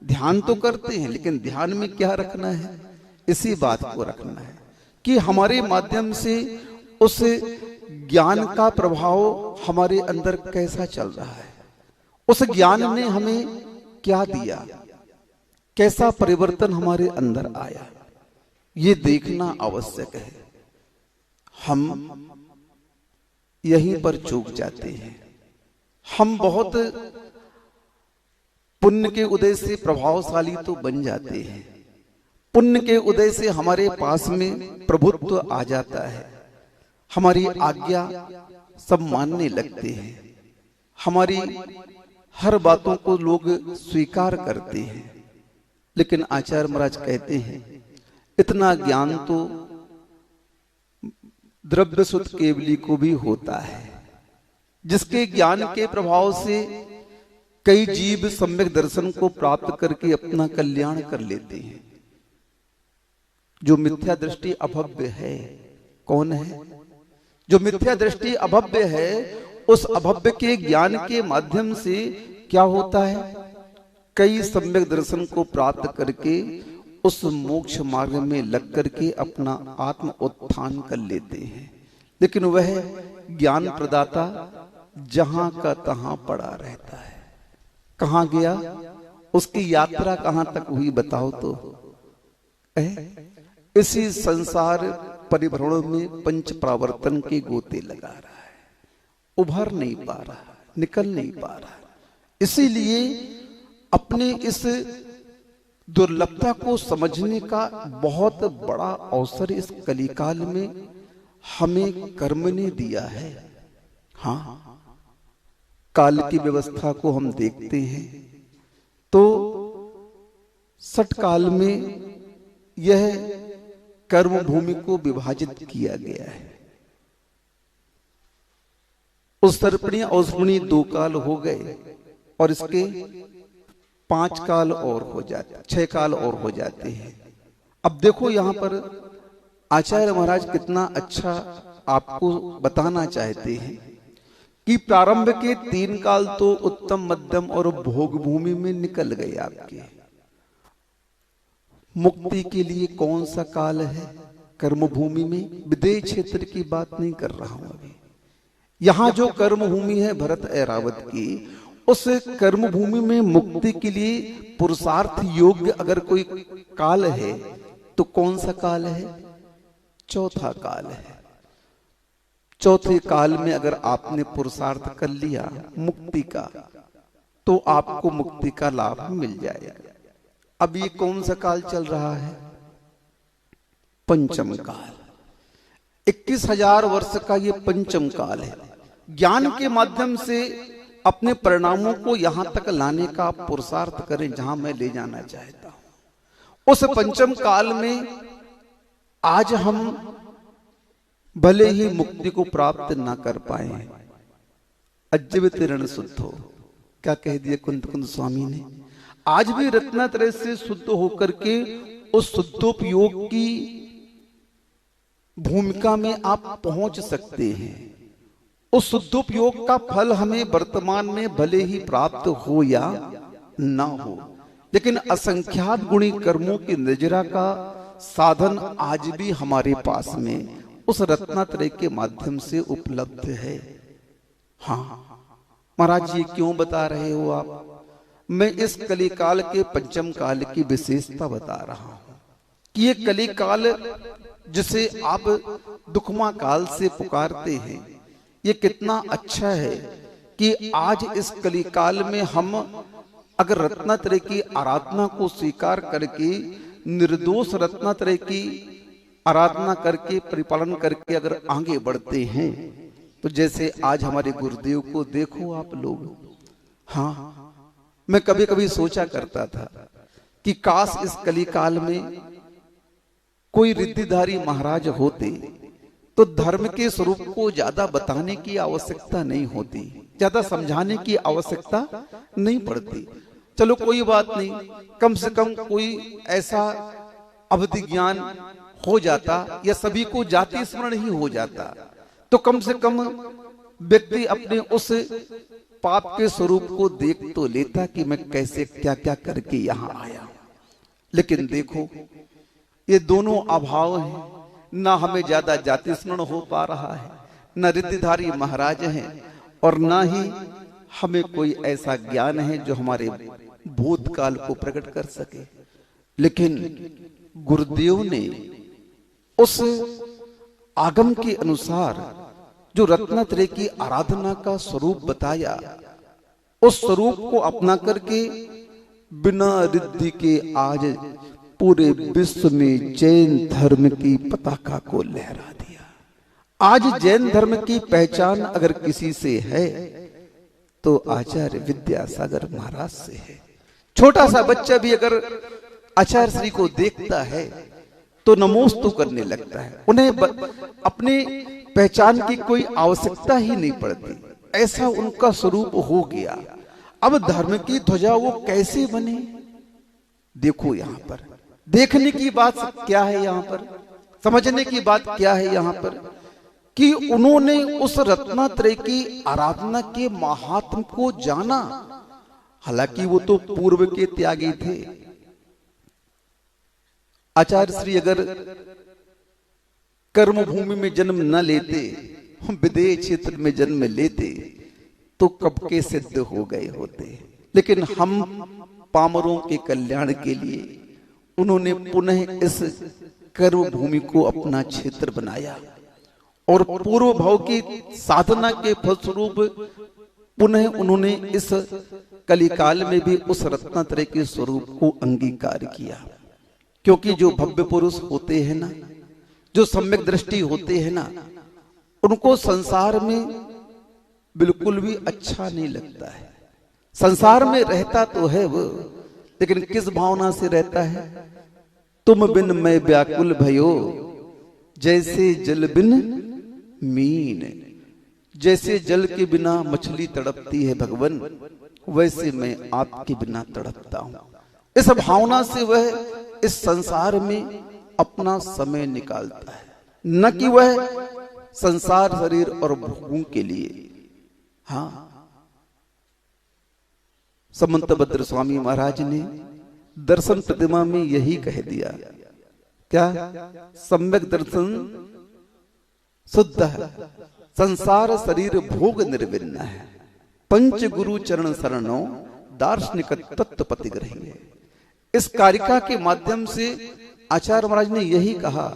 ध्यान तो करते हैं लेकिन ध्यान में क्या रखना है, इसी बात को रखना है कि हमारे माध्यम से उस ज्ञान का प्रभाव हमारे अंदर कैसा चल रहा है, उस ज्ञान ने हमें क्या दिया, कैसा परिवर्तन हमारे अंदर आया, ये देखना आवश्यक है। हम यहीं पर चूक जाते हैं। हम बहुत पुण्य के उदय से प्रभावशाली तो बन जाते हैं, पुण्य के उदय से हमारे पास में प्रभुत्व आ जाता है, हमारी आज्ञा सब मानने लगते हैं, हमारी हर बातों को लोग स्वीकार करते हैं। लेकिन आचार्य महाराज कहते हैं इतना ज्ञान तो द्रव्य सुत केवली को भी होता है, जिसके ज्ञान के प्रभाव से कई जीव सम्यक दर्शन को प्राप्त करके अपना कल्याण कर लेते हैं। जो मिथ्या दृष्टि अभव्य है, कौन है जो मिथ्या दृष्टि अभव्य है, उस अभव्य के ज्ञान के माध्यम से क्या होता है, कई सम्यक दर्शन को प्राप्त करके उस मोक्ष मार्ग में लग करके अपना आत्म उत्थान कर लेते हैं। लेकिन वह ज्ञान प्रदाता जहां का तहां पड़ा रहता है। कहां गया, उसकी यात्रा कहां तक हुई बताओ तो। इसी संसार परिभ्रमण में पंच प्रावर्तन के गोते लगा रहा है, उभर नहीं पा रहा, निकल नहीं पा रहा। इसीलिए अपने इस दुर्लभता को समझने का बहुत बड़ा अवसर इस कलिकाल में हमें कर्म ने दिया है। हाँ, काल की व्यवस्था को हम देखते हैं तो षटकाल में यह कर्म भूमि को विभाजित किया गया है। उस सर्पणी औष्मणी 2 काल हो गए और इसके 5 काल और हो जाते, 6 काल और हो जाते हैं। अब देखो यहां पर आचार्य महाराज कितना अच्छा आपको बताना चाहते हैं कि प्रारंभ के 3 काल तो उत्तम मध्यम और भोग भूमि में निकल गए आपके। मुक्ति के लिए कौन सा काल है, कर्म भूमि में। विदेह क्षेत्र की बात नहीं कर रहा हूं अभी। यहां जो कर्म भूमि है भरत ऐरावत की, उस कर्म भूमि में मुक्ति के लिए पुरुषार्थ योग्य अगर कोई काल है तो कौन सा काल है, चौथा काल है। चौथे काल में अगर आपने पुरुषार्थ कर लिया मुक्ति का तो आपको मुक्ति का लाभ मिल जाएगा। अब ये कौन सा काल चल रहा है? पंचम काल। 21,000 वर्ष का ये पंचम काल है। ज्ञान के माध्यम से अपने परिणामों को यहां तक लाने का आप पुरुषार्थ करें जहां मैं ले जाना चाहता हूं। उस पंचम काल में आज हम भले ही मुक्ति को प्राप्त ना कर पाए, अज्जब ऋण शुद्ध हो, क्या कह दिया कुंद कुंद स्वामी ने, आज भी रत्नात्रय से शुद्ध होकर के उस शुद्धोपयोग की भूमिका में आप पहुंच सकते हैं। उस शुद्धोपयोग का फल हमें वर्तमान में भले ही प्राप्त हो या ना हो, लेकिन असंख्यात गुणी कर्मों की नजरा का साधन आज भी हमारे पास में उस रत्नात्रय के माध्यम से उपलब्ध है। हाँ महाराज, ये क्यों बता रहे हो आप? मैं इस कलिकाल के पंचम काल की विशेषता बता रहा हूं कि ये कलिकाल जिसे आप दुखमा काल से पुकारते हैं, ये कितना अच्छा है कि आज इस कलिकाल में हम अगर रत्नात्रय की आराधना को स्वीकार करके, निर्दोष रत्नात्रय की आराधना करके, परिपालन करके अगर आगे बढ़ते हैं, तो जैसे आज हमारे गुरुदेव को देखो आप लोग। हाँ, मैं कभी कभी सोचा करता था कि काश इस कलिकाल में कोई रिद्धिधारी महाराज होते तो धर्म के स्वरूप को ज्यादा बताने की आवश्यकता नहीं होती, ज्यादा समझाने की आवश्यकता नहीं पड़ती। चलो कोई बात नहीं, कम से कम कोई ऐसा अवधि ज्ञान हो जाता या सभी को जाति स्मरण ही हो जाता, तो कम से कम व्यक्ति अपने उस पाप के स्वरूप को देख तो लेता कि मैं कैसे क्या क्या करके यहां आया। लेकिन देखो, ये दोनों अभाव हैं, ना हमें ज्यादा जाति स्मरण हो पा रहा है, न रिद्धिधारी महाराज हैं, और ना ही हमें कोई ऐसा ज्ञान है जो हमारे भूतकाल को प्रकट कर सके। लेकिन गुरुदेव ने उस आगम के अनुसार जो रत्नात्रय की आराधना का स्वरूप बताया, उस स्वरूप को अपना करके बिना रिद्धि के आज पूरे विश्व में जैन धर्म की पताका को लहरा दिया। आज जैन धर्म की पहचान अगर किसी से है तो आचार्य विद्यासागर महाराज से है। छोटा सा बच्चा भी अगर आचार्य श्री को देखता है तो नमोस्तु करने लगता है, उन्हें अपने पहचान की कोई आवश्यकता ही नहीं पड़ती, ऐसा उनका स्वरूप हो गया। अब धर्म की ध्वजा वो कैसे बने? देखो यहां पर देखने की बात क्या है, यहां पर समझने की बात क्या है यहां पर, कि उन्होंने उस रत्नात्रय की आराधना के महात्म को जाना। हालांकि वो तो पूर्व के त्यागी थे। आचार्य श्री अगर कर्म भूमि में जन्म न लेते, विदेह क्षेत्र में जन्म लेते, तो कब के सिद्ध हो गए होते। लेकिन हम पामरों के कल्याण के लिए उन्होंने पुनः इस कर्म भूमि को अपना क्षेत्र बनाया और पूर्व भाव की साधना के फलस्वरूप पुनः उन्होंने इस कलिकाल में भी उस रत्नात्रय के स्वरूप को अंगीकार किया। क्योंकि जो भव्य पुरुष होते हैं ना, जो सम्यक दृष्टि होते हैं ना, उनको संसार में बिल्कुल भी अच्छा नहीं लगता है। संसार में रहता तो है वो, लेकिन किस भावना से रहता है? तुम बिन मैं व्याकुल भयो, जैसे जल बिन मीन। जैसे जल के बिना मछली तड़पती है भगवान, वैसे मैं आपके बिना तड़पता हूं। इस भावना से वह इस संसार में अपना समय निकालता है, न कि वह संसार शरीर और भोगों के लिए। हाँ, समंतभद्र स्वामी महाराज ने दर्शन प्रतिमा में यही कह दिया, क्या? सम्यक दर्शन शुद्ध है, संसार शरीर भोग निर्विन्न है, पंच गुरु चरण शरणों दार्शनिक तत्व पति ग्रही। इस कारिका के माध्यम से आचार्य महाराज ने यही कहा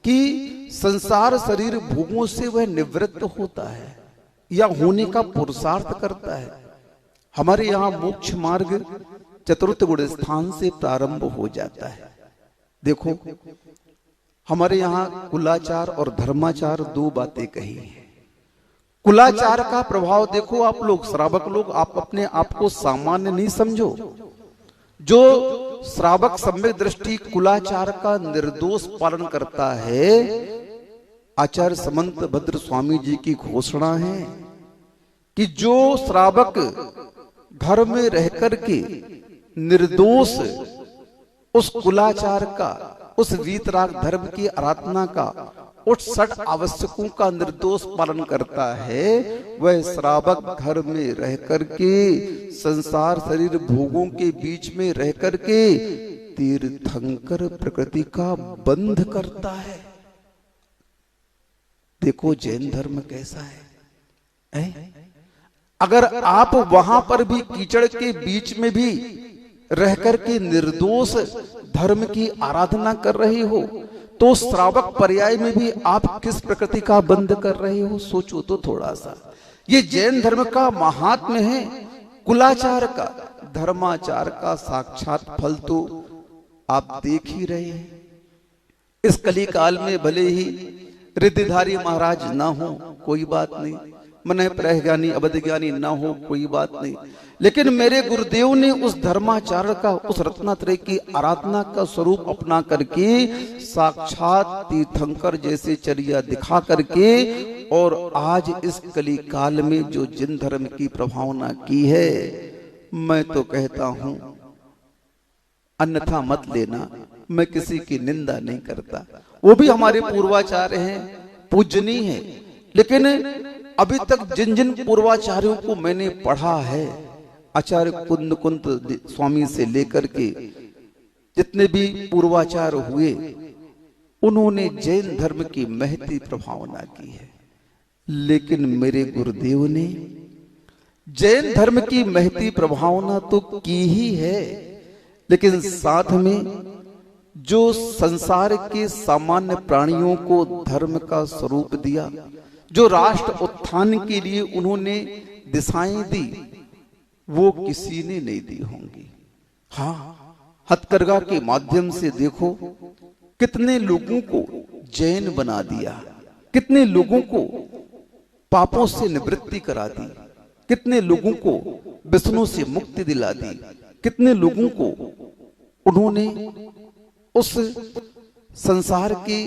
कि संसार शरीर भोगों से वह निवृत्त होता है या होने का पुरुषार्थ करता है। हमारे यहाँ मोक्ष मार्ग चतुर्थ गुण स्थान से प्रारंभ हो जाता है। देखो, हमारे यहाँ कुलाचार और धर्माचार दो बातें कही हैं। कुलाचार का प्रभाव देखो, आप लोग श्रावक लोग, आप अपने आप को सामान्य नहीं समझो। जो श्रावक सम्यक दृष्टि कुलाचार का निर्दोष पालन करता है, आचार्य समंत भद्र स्वामी जी की घोषणा है कि जो श्रावक घर में रह करके निर्दोष उस कुलाचार का, उस वीतराग धर्म की आराधना का, उस 6 आवश्यकों का निर्दोष पालन करता है, वह श्रावक घर में रह करके संसार शरीर भोगों के बीच में रह करके तीर्थंकर प्रकृति का बंध करता है। देखो जैन धर्म कैसा है? अगर आप वहां पर भी कीचड़ के बीच में भी रह करके निर्दोष धर्म की आराधना कर रहे हो, तो श्रावक पर्याय में भी आप किस प्रकृति का बंध कर रहे हो? सोचो तो थोड़ा सा। ये जैन धर्म का महात्म्य है। कुलाचार का, धर्माचार का साक्षात फल तो आप देख ही रहे हैं। इस कली काल में भले ही रिद्धिधारी महाराज ना हो, कोई बात नहीं, मन प्रज्ञानी अबध ज्ञानी ना हो, कोई बात नहीं, लेकिन मेरे गुरुदेव ने उस धर्माचार का, उस रत्नात्रय की आराधना का स्वरूप अपना करके साक्षात तीर्थंकर जैसे चर्या दिखा करके, और आज इस कली काल में जो जिन धर्म की प्रभावना की है, मैं तो कहता हूं अन्यथा मत लेना। मैं किसी की निंदा नहीं करता, वो भी हमारे पूर्वाचार्य हैं, पूजनीय है, लेकिन अभी तक जिन जिन पूर्वाचार्यों को मैंने पढ़ा है, आचार्य कुंद कुंत स्वामी से लेकर के जितने भी पूर्वाचार्य हुए, उन्होंने जैन धर्म की महती प्रभावना की है। लेकिन मेरे गुरुदेव ने जैन धर्म की महती प्रभावना तो की ही है, लेकिन साथ में जो संसार के सामान्य प्राणियों को धर्म का स्वरूप दिया, जो राष्ट्र उत्थान के लिए उन्होंने दिशाएं दी, वो किसी ने नहीं दी होंगी। हाँ, हथकरघा के माध्यम से देखो कितने लोगों को जैन बना दिया, कितने लोगों को पापों से निवृत्ति करा दी, कितने लोगों को विष्णु से मुक्ति दिला दी, कितने लोगों को उन्होंने उस संसार की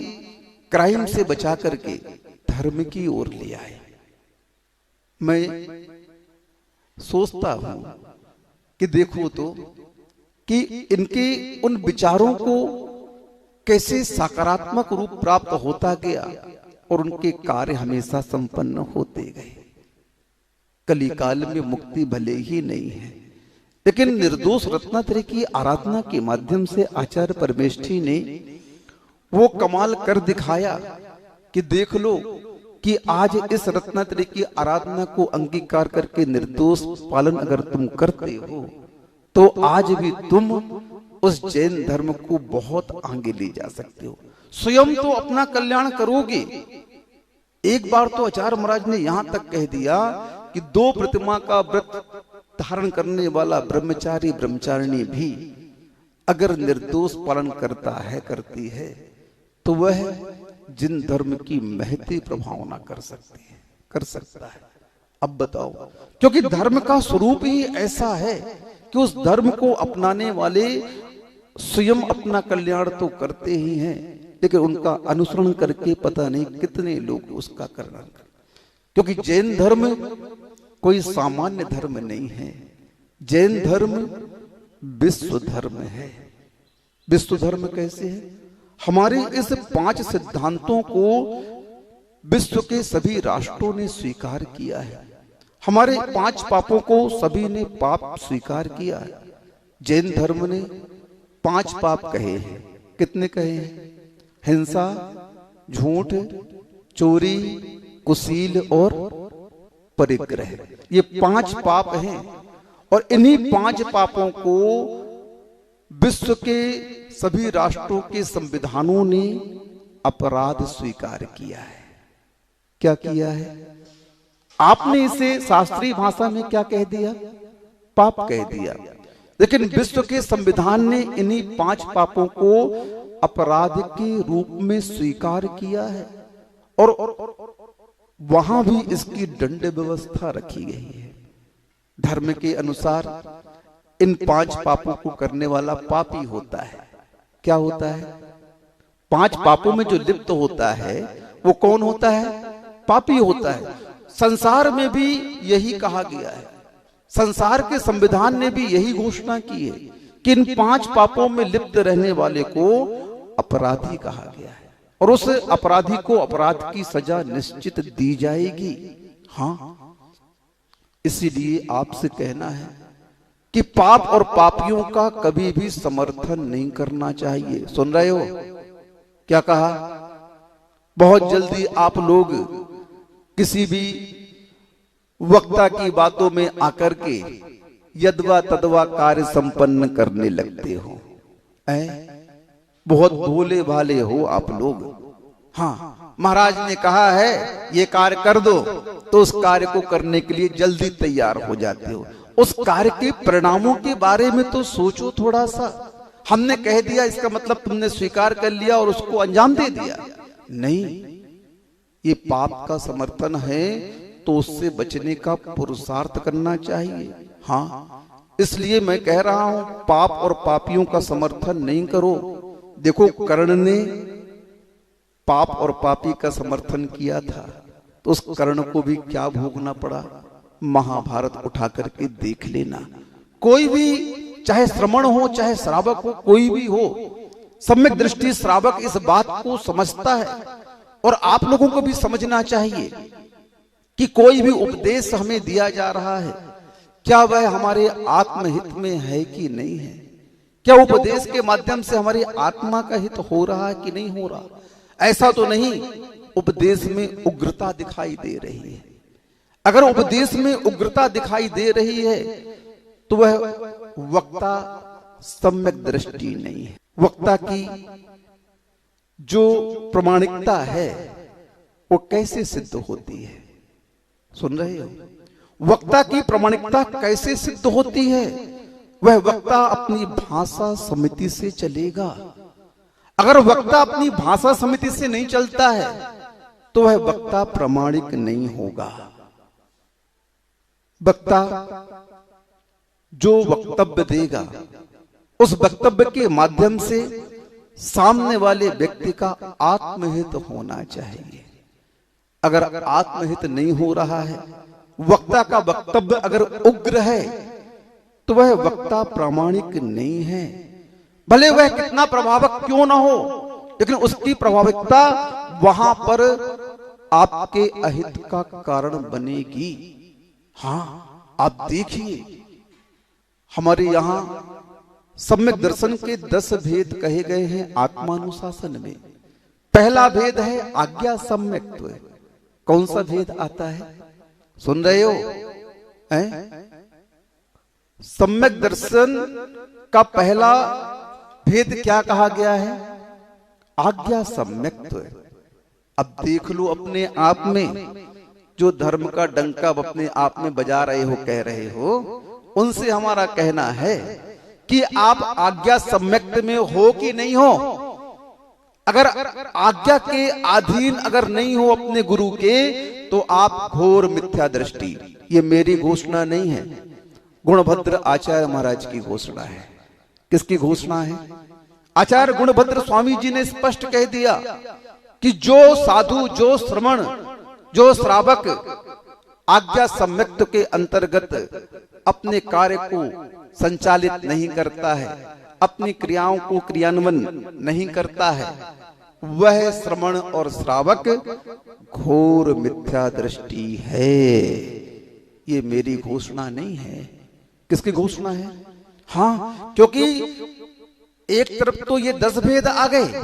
क्राइम से बचा करके धर्म की ओर ले आए। मैं सोचता हूं कि देखो तो कि इनके उन विचारों को कैसे सकारात्मक रूप प्राप्त होता गया और उनके कार्य हमेशा संपन्न होते गए। कलिकाल में मुक्ति भले ही नहीं है, लेकिन निर्दोष रत्नात्रय की आराधना के माध्यम से आचार्य परमेष्ठी ने वो कमाल कर दिखाया कि देख लो कि आज इस रत्नात्रय की आराधना को अंगीकार करके निर्दोष पालन अगर तुम करते हो, तो आज भी तुम उस जैन धर्म को बहुत आगे ले जा सकते हो। स्वयं तो अपना कल्याण करोगे। एक बार तो आचार्य महाराज ने यहां तक कह दिया कि 2 प्रतिमा का व्रत धारण करने वाला ब्रह्मचारी ब्रह्मचारिणी भी अगर निर्दोष पालन करता है, करती है, तो वह जिन धर्म की महती प्रभावना कर सकता है। अब बताओ, क्योंकि धर्म का स्वरूप ही ऐसा है कि उस धर्म को अपनाने वाले स्वयं अपना कल्याण तो करते ही हैं, लेकिन उनका अनुसरण करके पता नहीं कितने लोग उसका कल्याण करते। क्योंकि जैन धर्म कोई सामान्य धर्म नहीं है, जैन धर्म विश्व धर्म है। विश्व धर्म कैसे है? हमारे इस 5 सिद्धांतों को विश्व के सभी राष्ट्रों ने स्वीकार किया है। हमारे 5 पापों को सभी ने पाप स्वीकार किया है। जैन धर्म ने 5 पाप कहे हैं। कितने कहे हैं? हिंसा, झूठ, चोरी, कुशील और परिग्रह। ये 5 पाप हैं, और इन्हीं 5 पापों को विश्व के सभी राष्ट्रों के संविधानों ने अपराध स्वीकार किया है। क्या किया है? आपने इसे शास्त्रीय भाषा में क्या कह दिया? पाप कह दिया। लेकिन विश्व के संविधान ने इन्हीं 5 पापों को अपराध के रूप में स्वीकार किया है और वहां भी इसकी दंड व्यवस्था रखी गई है। धर्म के अनुसार इन 5 पापों को करने वाला पापी होता है। क्या होता है? 5 पापों में जो लिप्त होता है वो कौन होता है? पापी होता है। संसार में भी यही कहा गया है, संसार के संविधान ने भी यही घोषणा की है कि इन 5 पापों में लिप्त रहने वाले को अपराधी कहा गया है और उस अपराधी को अपराध की सजा निश्चित दी जाएगी। हाँ, इसीलिए आपसे कहना है कि पाप और पापियों का कभी भी समर्थन नहीं करना चाहिए। सुन रहे हो क्या कहा? बहुत जल्दी आप लोग किसी भी वक्ता की बातों में आकर के यदवा तदवा कार्य संपन्न करने लगते हो। बहुत भोले भाले हो आप लोग। हाँ, महाराज ने कहा है ये कार्य कर दो, तो उस कार्य को करने के लिए जल्दी तैयार हो जाते हो। उस कार्य के परिणामों के बारे में तो सोचो थोड़ा सा। हमने कह दिया इसका मतलब तुमने स्वीकार कर लिया और उसको अंजाम दे दिया? नहीं, ये पाप का समर्थन है तो उससे बचने का पुरुषार्थ करना चाहिए। हाँ, इसलिए मैं कह रहा हूं पाप और पापियों का समर्थन नहीं करो। देखो, कर्ण ने पाप और पापी का समर्थन किया था तो उस कर्ण को भी क्या भोगना पड़ा। महाभारत उठा करके देख लेना। कोई भी, चाहे श्रमण हो चाहे श्रावक हो, कोई भी हो, सम्यक दृष्टि श्रावक इस बात को समझता है और आप लोगों को भी समझना चाहिए कि कोई भी उपदेश हमें दिया जा रहा है, क्या वह हमारे आत्महित में है कि नहीं है? क्या उपदेश के माध्यम से हमारी आत्मा का हित हो रहा है कि नहीं हो रहा? ऐसा तो नहीं उपदेश में उग्रता दिखाई दे रही है। अगर उपदेश में उग्रता दिखाई दे रही है तो वह वक्ता सम्यक दृष्टि नहीं है। वक्ता की जो प्रमाणिकता है वो कैसे सिद्ध होती है? सुन रहे हो? वक्ता की प्रमाणिकता कैसे सिद्ध होती है? वह वक्ता अपनी भाषा समिति से चलेगा। अगर वक्ता अपनी भाषा समिति से नहीं चलता है तो वह वक्ता प्रामाणिक नहीं होगा। वक्ता जो वक्तव्य देगा उस वक्तव्य के माध्यम से सामने वाले व्यक्ति का आत्महित होना चाहिए। अगर आत्महित नहीं हो रहा है, वक्ता का वक्तव्य अगर उग्र है, तो वह वक्ता प्रामाणिक नहीं है। भले वह कितना प्रभावक क्यों ना हो, लेकिन उसकी प्रभाविकता वहां पर आपके अहित का कारण बनेगी। हाँ, आप देखिए हमारे यहां सम्यक दर्शन के 10 भेद कहे गए हैं आत्मानुशासन में। पहला भेद है आज्ञा सम्यक्त्व। कौन सा भेद आता है? सुन रहे हो? सम्यक दर्शन का पहला भेद क्या कहा गया है? आज्ञा सम्यक्त्व। अब देख लो अपने आप में, जो धर्म का डंका अपने आप में बजा रहे हो, कह रहे हो, उनसे हमारा कहना है कि आप आज्ञा सम्यक्त में हो कि नहीं हो। अगर आज्ञा के अधीन अगर नहीं हो अपने गुरु के, तो आप घोर मिथ्या दृष्टि। ये मेरी घोषणा नहीं है, गुणभद्र आचार्य महाराज की घोषणा है। किसकी घोषणा है? आचार्य गुणभद्र स्वामी जी ने स्पष्ट कह दिया कि जो साधु, जो श्रमण, जो श्रावक आज्ञा सम्यक्त के अंतर्गत अपने कार्य को संचालित नहीं करता है, अपनी क्रियाओं को क्रियान्वयन नहीं करता है, वह श्रमण और श्रावक घोर मिथ्या दृष्टि है। ये मेरी घोषणा नहीं है। किसकी घोषणा है? हाँ, क्योंकि एक तरफ तो ये 10 भेद आ गए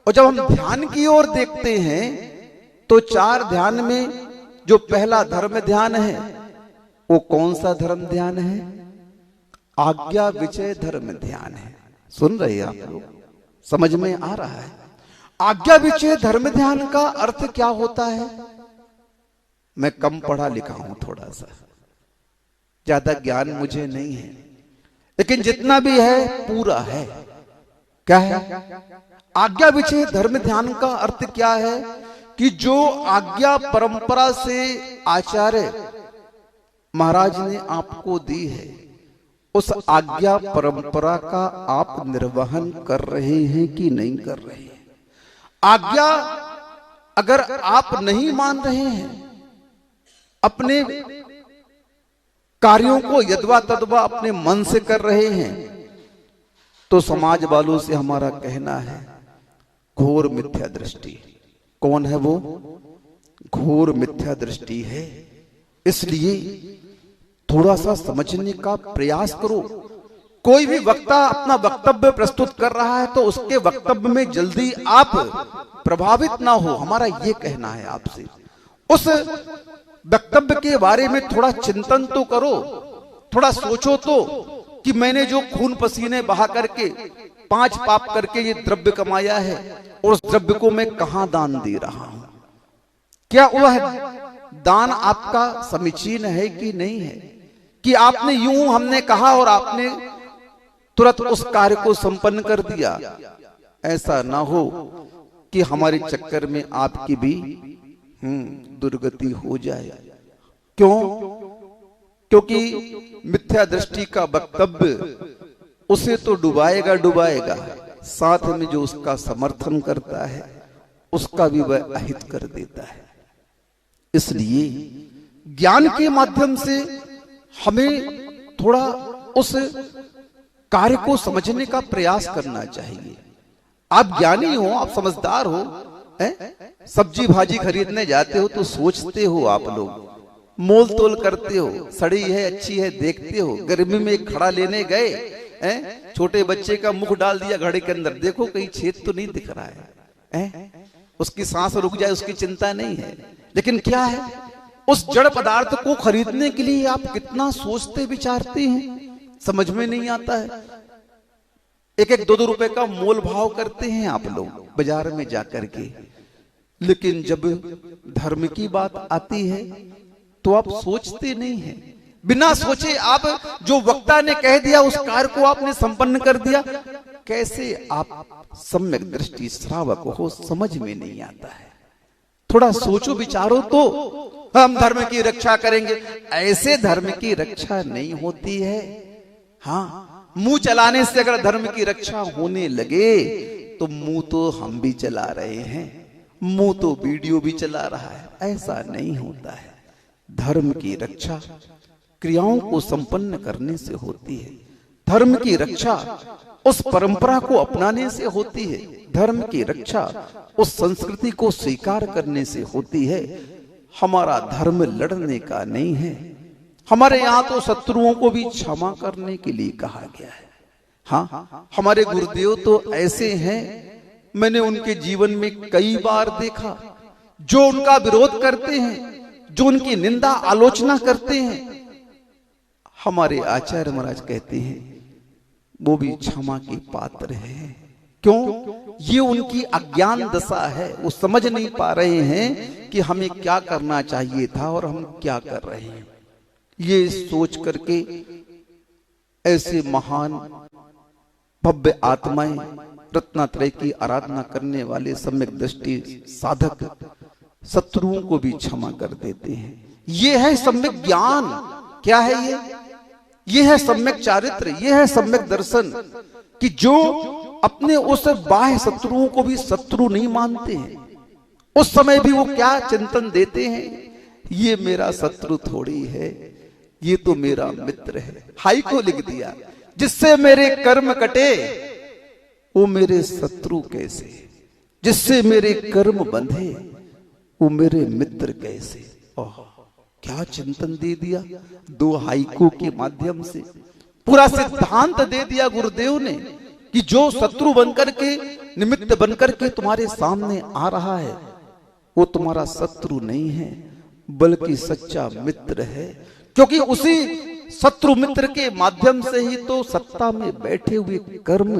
और जब हम ध्यान की ओर देखते हैं तो 4 ध्यान में जो पहला धर्म ध्यान है वो कौन सा धर्म ध्यान है? आज्ञा विजय धर्म ध्यान है। सुन रहे हैं आप लोग? समझ में आ रहा है? आज्ञा विजय धर्म ध्यान का अर्थ क्या होता है? मैं कम पढ़ा लिखा हूं थोड़ा सा, ज्यादा ज्ञान मुझे नहीं है, लेकिन जितना भी है पूरा है। क्या है? आज्ञा विषय धर्म ध्यान का अर्थ क्या है कि जो आज्ञा परंपरा से आचार्य महाराज ने आपको दी है, उस आज्ञा परंपरा का आप निर्वहन कर रहे हैं कि नहीं कर रहे हैं। आज्ञा अगर आप नहीं मान रहे हैं, अपने कार्यों को यदवा तदवा अपने मन से कर रहे हैं, तो समाज वालों से हमारा कहना है घोर मिथ्या दृष्टि। कौन है वो? घोर मिथ्या दृष्टि है। इसलिए थोड़ा सा समझने का प्रयास करो। कोई भी वक्ता अपना वक्तव्य प्रस्तुत कर रहा है तो उसके वक्तव्य में जल्दी आप प्रभावित ना हो, हमारा ये कहना है आपसे। उस वक्तव्य के बारे में थोड़ा चिंतन तो करो, थोड़ा सोचो तो कि मैंने जो खून पसीने बहा करके 5 पाप करके ये द्रव्य कमाया है, और उस द्रव्य को मैं कहां दान दे रहा हूं? क्या वह दान आपका समीचीन है कि नहीं है? कि आपने यूं हमने कहा और आपने तुरंत उस कार्य को संपन्न कर दिया। ऐसा ना हो कि हमारे चक्कर में आपकी भी दुर्गति हो जाए। क्यों? क्योंकि मिथ्या दृष्टि का वक्तव्य उसे तो डुबाएगा डुबाएगा, साथ में जो उसका समर्थन करता है उसका भी वह अहित कर देता है। इसलिए ज्ञान के माध्यम से हमें थोड़ा उस कार्य को समझने का प्रयास करना चाहिए। आप ज्ञानी हो, आप समझदार हो, सब्जी भाजी खरीदने जाते हो तो सोचते हो, आप लोग मोल तोल करते हो, सड़ी है अच्छी है देखते हो। गर्मी में एक खड़ा लेने गए, छोटे बच्चे का मुख डाल दिया घड़े के अंदर, देखो कहीं छेद तो नहीं दिख रहा है, उसकी सांस रुक जाए उसकी चिंता नहीं है। लेकिन क्या है, उस जड़ पदार्थ को खरीदने के लिए आप कितना सोचते विचारते हैं, समझ में नहीं आता है। 1-1 2-2 रुपए का मोल भाव करते हैं आप लोग बाजार में जाकर के, लेकिन जब धर्म की बात आती है तो आप सोचते नहीं हैं। बिना सोचे आप जो वक्ता ने कह दिया उस कार्य को आपने संपन्न कर दिया। कैसे आप सम्यक दृष्टि श्रावक हो, समझ में नहीं आता है। थोड़ा सोचो विचारो तो हम धर्म की रक्षा करेंगे, ऐसे धर्म की रक्षा नहीं होती है। हाँ, मुंह चलाने से अगर धर्म की रक्षा होने लगे तो मुंह तो हम भी चला रहे हैं, मुंह तो वीडियो भी चला रहा है, ऐसा नहीं होता है। धर्म की रक्षा क्रियाओं को संपन्न करने से होती है। धर्म की रक्षा उस परंपरा को अपनाने से होती है। धर्म की रक्षा उस संस्कृति को स्वीकार करने से होती है। हमारा धर्म लड़ने का नहीं है। हमारे यहाँ तो शत्रुओं को भी क्षमा करने के लिए कहा गया है। हाँ, हमारे गुरुदेव तो ऐसे हैं, मैंने उनके जीवन में कई बार देखा, जो उनका विरोध करते हैं, जो उनकी निंदा आलोचना करते हैं, हमारे आचार्य महाराज कहते हैं वो भी क्षमा के पात्र है। क्यों? ये उनकी अज्ञान दशा है, वो समझ नहीं पा रहे हैं कि हमें क्या करना चाहिए था और हम क्या कर रहे हैं। ये सोच करके ऐसे महान भव्य आत्माएं, रत्नात्रय की आराधना करने वाले सम्यक दृष्टि साधक शत्रुओं को भी क्षमा कर देते हैं। ये है सम्यक ज्ञान। क्या है ये है सम्यक चारित्र, ये है सम्यक दर्शन, कि जो अपने उस बाह्य शत्रुओं को भी शत्रु नहीं मानते हैं। उस समय भी वो क्या चिंतन देते हैं, ये मेरा शत्रु थोड़ी है, ये तो मेरा मित्र है। हाई को लिख दिया, जिससे मेरे कर्म कटे वो मेरे शत्रु कैसे, जिससे मेरे कर्म बंधे वो मेरे मित्र कैसे। ओह, क्या चिंतन दे दिया। 2 हाइकू के माध्यम से पूरा सिद्धांत दे दिया गुरुदेव ने कि जो शत्रु बनकर के, निमित्त बनकर के तुम्हारे सामने आ रहा है, वो तुम्हारा शत्रु नहीं है बल्कि सच्चा मित्र है। क्योंकि उसी शत्रु मित्र के माध्यम से ही तो सत्ता में बैठे हुए कर्म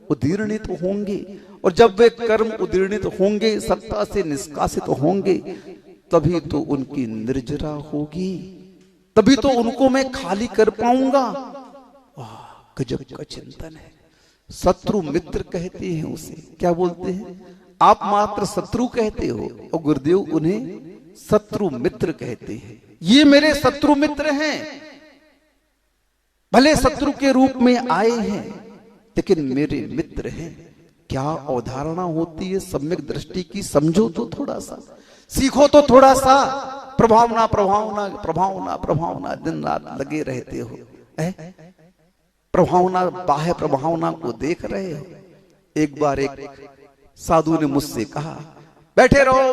उदीर्णित होंगे, और जब वे कर्म उदीर्णित होंगे, सत्ता से निष्कासित होंगे, तभी तो उनकी निर्जरा होगी। तभी तो उनको मैं खाली कर पाऊंगा। वाह, गजब का चिंतन है। शत्रु मित्र कहते हैं उसे, क्या बोलते हैं? आप मात्र शत्रु कहते हो और गुरुदेव उन्हें शत्रु मित्र कहते हैं। ये मेरे शत्रु मित्र हैं, भले शत्रु के रूप में आए हैं लेकिन मेरे मित्र हैं। क्या अवधारणा होती है सम्यक दृष्टि की, समझो तो थोड़ा सा, सीखो तो थोड़ा सा। प्रभावना प्रभावना प्रभावना प्रभावना दिन रात लगे रहते हो, प्रभावना बाह्य प्रभावना को देख रहे हो। एक बार एक साधु ने मुझसे कहा, बैठे रहो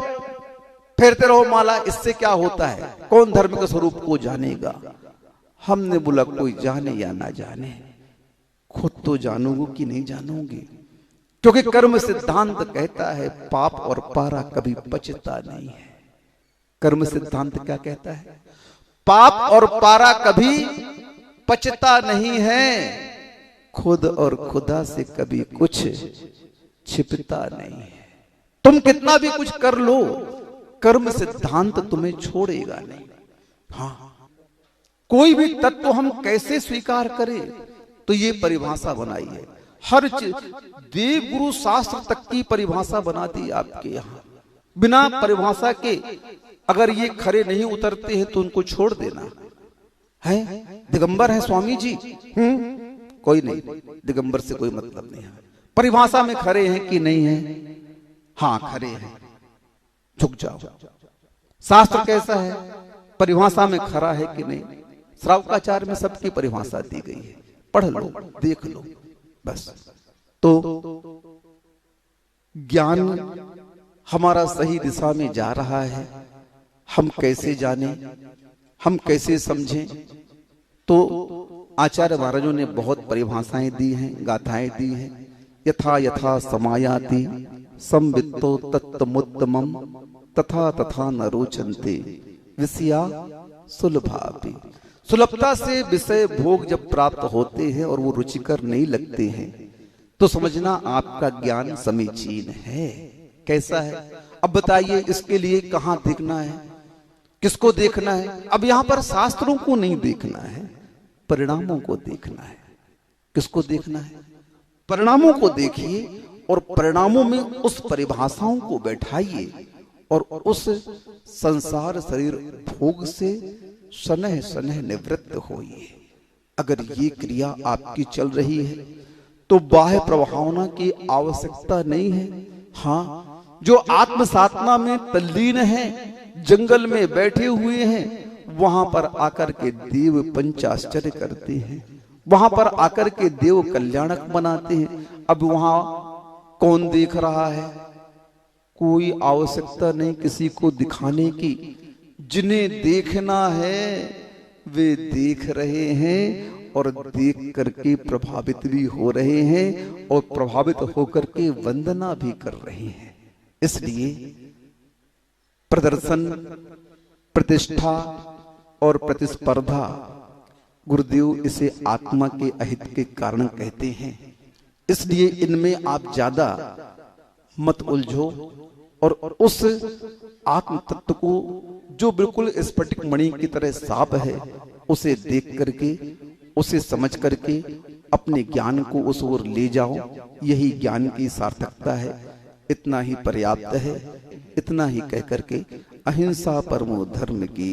फेरते रहो माला, इससे क्या होता है, कौन धर्म के स्वरूप को जानेगा। हमने बोला कोई जाने या ना जाने, खुद तो जानोगे कि नहीं जानोगे, क्योंकि कर्म सिद्धांत कहता है पाप और पारा कभी पचता नहीं है। कर्म सिद्धांत क्या कहता है? पाप और पारा कभी पचता नहीं है, खुद और खुदा से कभी कुछ छिपता नहीं है। तुम कितना भी कुछ कर लो, कर्म सिद्धांत तुम्हें छोड़ेगा नहीं। हाँ, कोई भी तत्व हम कैसे स्वीकार करें, तो ये परिभाषा बनाई है। हर चीज देव गुरु शास्त्र तक की परिभाषा बना दी आपके यहाँ। बिना परिभाषा के अगर ये खरे नहीं उतरते हैं तो उनको छोड़ देना है। दिगंबर है स्वामी जी, कोई नहीं, दिगंबर से कोई मतलब नहीं है। परिभाषा में खरे हैं कि नहीं है? हाँ खरे हैं, झुक जाओ। शास्त्र कैसा है, परिभाषा में खरा है कि नहीं? श्रावकाचार्य में सबकी परिभाषा दी गई है, पढ़ लो देख लो बस। तो ज्ञान हमारा सही दिशा में जा रहा है, हम कैसे जाने, हम कैसे समझें? तो आचार्य महाराजों ने बहुत परिभाषाएं दी हैं, गाथाएं दी हैं। यथा यथा समायाति संवित्तो तत्तमुत्तमम् तथा तथा न रोचन्ते विषया सुलभापि। सुलभता से विषय भोग जब प्राप्त होते हैं और वो रुचिकर नहीं लगते हैं तो समझना आपका ज्ञान समीचीन है। कैसा है अब बताइए? इसके लिए कहां देखना है, किसको देखना है? अब यहां पर शास्त्रों को नहीं देखना है, परिणामों को देखना है। किसको देखना है? परिणामों को देखिए और परिणामों में उस परिभाषाओं को बैठाइए और उस संसार शरीर भोग से सनह सनह निवृत्त होइए। अगर ये क्रिया आपकी चल रही है तो बाह्य प्रभावना की आवश्यकता नहीं है। हाँ, जो आत्म साधना में तल्लीन है, जंगल में बैठे हुए हैं, वहां पर आकर के देव पंचाश्चर्य करते हैं, वहां पर आकर के देव कल्याणक बनाते हैं। अब वहां कौन देख रहा है? कोई आवश्यकता नहीं किसी को दिखाने की। जिन्हें देखना है वे देख रहे हैं और देख करके प्रभावित भी हो रहे हैं और प्रभावित होकर के वंदना भी कर रहे हैं। इसलिए प्रदर्शन, प्रतिष्ठा और प्रतिस्पर्धा, गुरुदेव इसे आत्मा के अहित के कारण कहते हैं। इसलिए इनमें आप ज्यादा मत उलझो और उस आत्म तत्व को जो बिल्कुल स्फटिक मणि की तरह साफ है उसे देख करके, उसे समझ करके अपने ज्ञान को उस ओर ले जाओ। यही ज्ञान की सार्थकता है, इतना ही पर्याप्त है। इतना ही कह करके अहिंसा परमो धर्म की